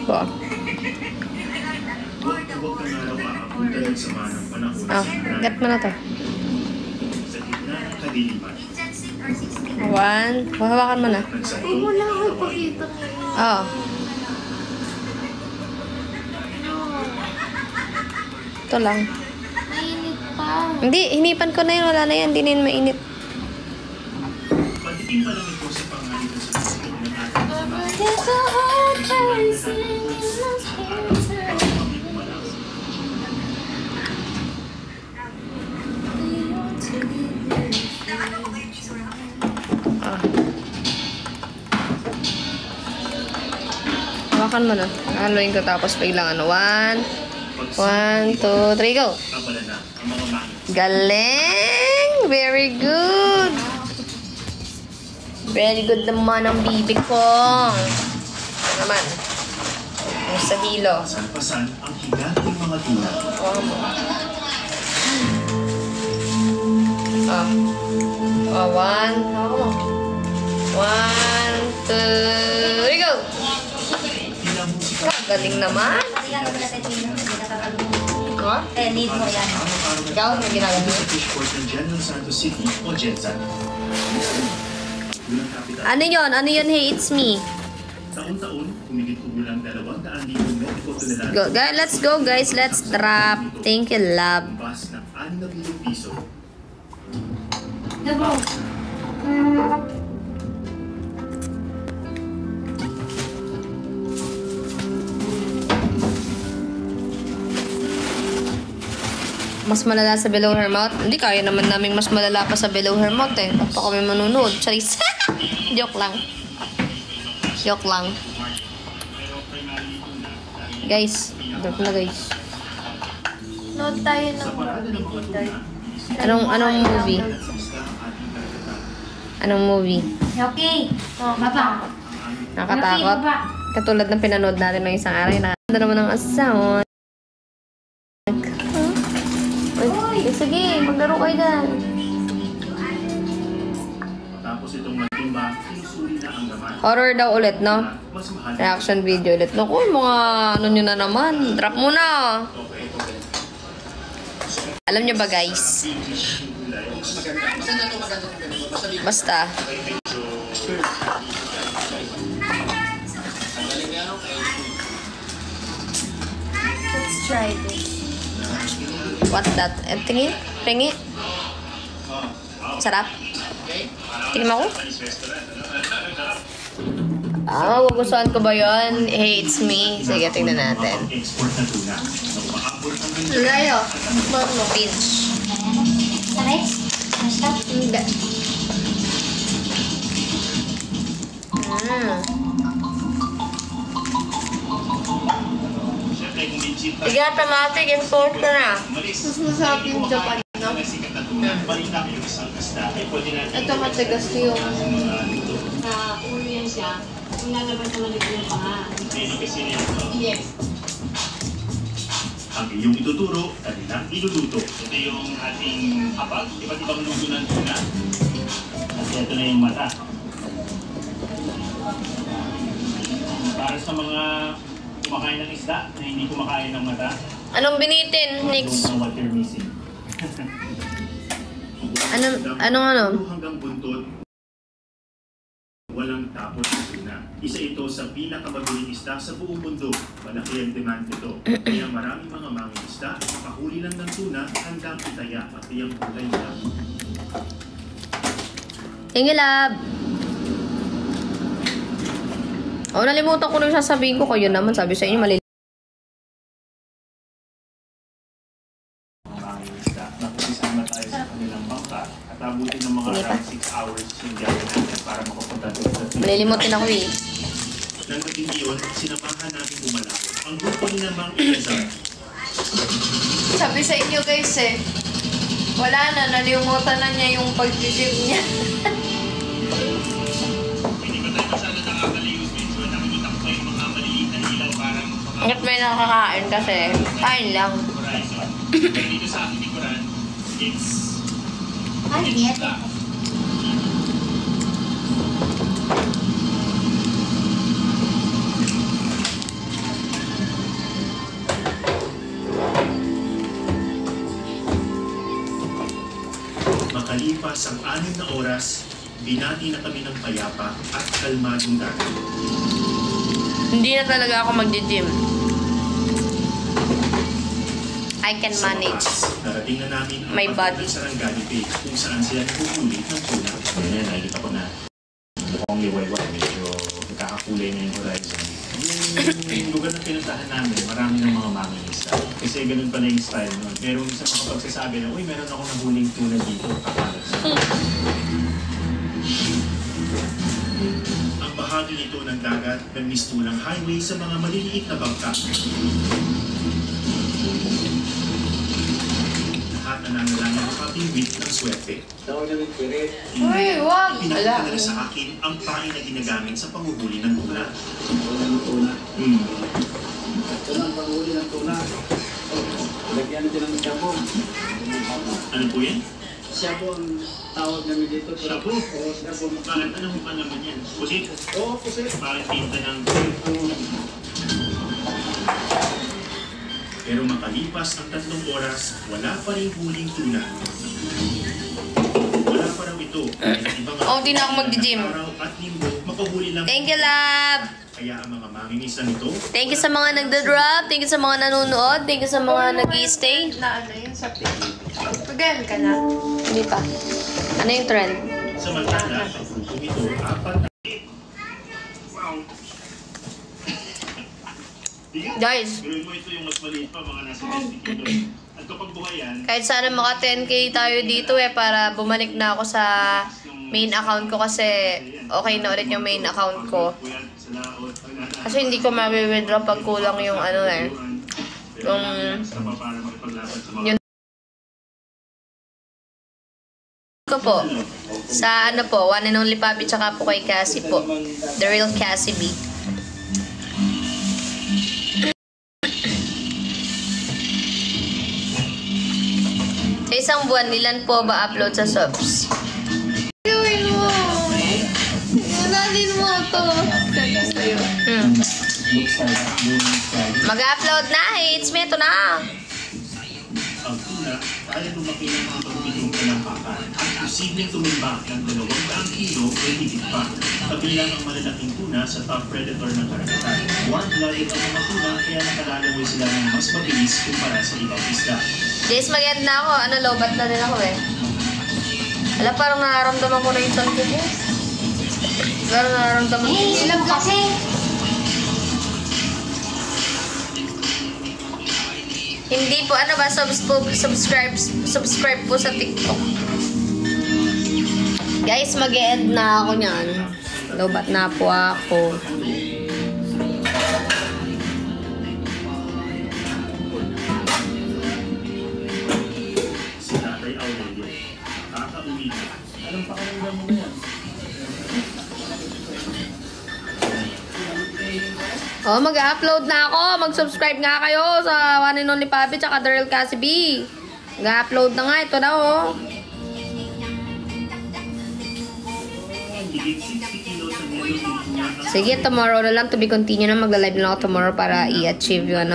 S1: Ba? Get mo na to. 1. Hawakan mo na.
S6: Huwag mo na ako ipakita mo.
S1: Oo. Ito lang.
S6: Mainit pa.
S1: Hindi, hinipan ko na yun. Wala na yan. Hindi na yun mainit.
S12: Pagdating pa lang ito sa pangalitan sa pagkakas ng ating
S6: There's a heart racing in my
S1: Hawakan mo na. Haluin ko tapos biglang 1, 2, 3, go! Galing! Very good! Very good naman ang bibig ko. Ito naman. Yung sa hilo.
S12: Pasan ang higanting mga tuna.
S1: Oh, 1. 1, 2, 3, go! Galing naman.
S11: Need mo yan.
S1: Ikaw, may ginagawa.
S12: Sa fishport ng General Santos City o Jedsan.
S1: Ano yun? Ano yun? Hey, it's me.
S12: Taon-taon, humigit kumulang 200,000 metriko tonelada.
S1: Let's go guys, let's drop. Thank you, love.
S12: Bas ng 6,000 piso.
S11: Double.
S1: Mas malala sa Below Her Mouth? Hindi, kaya naman namin mas malala pa sa Below Her Mouth eh. Ba't pa kami manunood? Charis. Joke lang. Joke lang. Guys, drop na guys.
S6: Note tayo ng movie.
S1: Anong movie? Anong movie?
S11: Okay. Baba.
S1: Nakatakot? Katulad ng pinanood natin ng isang araw. Nakakanda naman ng asawa. Sige, maglaro kayo dyan.
S12: Tapos itong matimba, sinusuri na ang laman.
S1: Horror daw ulit, no? Reaction video ulit. Naku, mga ano nyo na naman. Drop muna. Alam nyo ba, guys? Basta.
S6: Let's try this.
S1: What's that? Tingin? Pingi? Sarap? Tingin mo ako? Magugustuhan ko ba yun? Hey, it's me. Sige, tingnan natin.
S6: Layo.
S1: Pinch.
S11: Saray? Basta?
S1: Hindi. Sige, automatic. Import ka na.
S6: Mas masarap yung Japan, no? Ito matigas yung...
S7: Ulo yan siya. Kung lalabas naman ito yung panga. Yes.
S12: Ang iyong ituturo, kanilang iluluto. Ito yung ating hapag, iba't ibang luto ng tuna. At ito na yung mata. Para sa mga kumakain ng isda na hindi kumakain ng mata.
S1: Anong binitin, Nix?
S12: What you're missing.
S1: Anong?
S12: Hanggang buntot, walang tapos ng tuna. Isa ito sa pinakamabiling isda sa buong mundo. Malaki ang demand nito. Kaya maraming mga mangingisda, makahuli lang ng tuna hanggang itaya at iyang kulay nila.
S1: Thank you, love. Nalimutan ko na yung sasabihin ko. Kayo naman, sabi sa inyo, mali.
S12: Nakupisan na tayo sa kanilang bangka at abutin ng mga 6 hours yung gawin natin para makapunta doon sa tuna.
S1: Malilimutin ako eh.
S12: Nang naging iyon, sinamahan natin bumalako. Ang grupo ni namang Ilazar.
S6: Sabi sa inyo guys eh, wala na, nalimutan na niya yung pag-gym niya.
S12: Hindi ba tayo masala nakakaliw? Medyo nakikita ko pa yung mga maliit na ilaw parang
S1: Nga't may nakakain kasi. Kain lang.
S12: horizon. Pero dito sa aking likuran, it's that. Makalipas ang 6 na oras, binati na kami ng payapa at kalmadong dagat.
S1: Hindi na talaga ako mag-gym. I can manage
S12: Narating na namin ang
S1: my body.
S12: sa Sarangani Bay kung saan sila nakukulit ng tuna. Ngayon, nakikita ko na mukhang liwayway. Medyo nagkakakulay na yung horizon. Yung lugar na pinuntahan namin, marami ng mga mangingisda. Kasi ganun pala yung style nun. Pero sa mga pagsasabi na, uy, meron ako nahuling tuna dito. Kakalat na. Ang bahagi nito ng dagat ng mistulang highway sa mga maliliit na bangka. Lahat na nangalangin makapingwit ng swerte.
S6: Uy, wag!
S12: Pinakita nila sa akin ang pain na ginagamit sa panguhuli ng tuna.
S14: Ito ang panghuli ng tuna. Lagyan natin ng sabong.
S12: Ano po yan?
S14: Sabong tawag namin dito.
S12: Shabu?
S14: Oo, sabong.
S12: Bakit anong mukha naman yan? Pusit?
S14: Oo, pusit.
S12: Bakit tinta ng... Pero makalipas ang 3 oras, wala pa rin huling tuna. Wala pa raw ito.
S1: Di na ako mag-gym.
S12: Araw at linggo, makahuli lang.
S1: Thank you, love!
S12: Kaya ang mga mangingisda nito,
S1: Thank you sa mga nagda-drop. Thank you sa mga nanonood. Thank you sa mga nag-i-stay.
S6: Na ano yun sa pili. Pagayan ka na.
S1: Hindi pa. Ano yung trend?
S12: samantala ang grupong ito, 4 na
S1: Guys.
S12: Gawin mo ito yung mas maliit pa, mga nasa 20 kilo. At kapag buhayan,
S1: Kahit sana maka 10k tayo dito para bumalik na ako sa main account ko kasi okay na ulit yung main account ko. Kasi hindi ko ma-withdraw pag kulang yung yung ko po. Sa one and only Papi tsaka po kay Cassie po. The real Cassie B. Sa isang buwan, ilan po ba upload sa subs?
S6: Gawin mo! Nalin mo ito. Sa'yo.
S1: Mag-upload na! It's me, ito na!
S12: ang tuna ay lumaki ng mga pagbigong kalampakan at posibleng tumimbang ng 200 kilo o higit pa. Kabilang ang malalaking tuna sa top predator ng karagatan. Warm-blooded ang mga tuna kaya nakalalamoy sila ng mas mabilis kumpara sa ibang isda.
S1: Guys, mag-end na ako. Lobat na din ako eh. Wala, parang nararamdaman ko na yung tanko ko. Parang nararamdaman ko.
S11: Ilam kasi.
S1: Hindi po, subscribe po sa TikTok. Guys, mag-e-end na ako niyan. Lobat na po ako.
S12: Si Tatay Aurelio, kakauwi na. Anong pakiramdam mo yan?
S1: Oh, mag-upload na ako. Mag-subscribe nga kayo sa One and Only Papi tsaka The Real Cassie B. Mag-upload na nga. Ito na oh. Sige, tomorrow na lang. To be continue na. Magla-live na ako tomorrow para i-achieve yung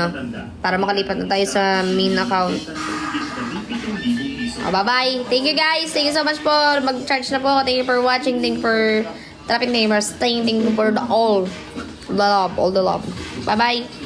S1: para makalipat na tayo sa main account. Oh, bye-bye. Thank you guys. Thank you so much po. Mag-charge na po. Thank you for watching. Thank you for trapping neighbors. Thank you for all the love. Bye-bye.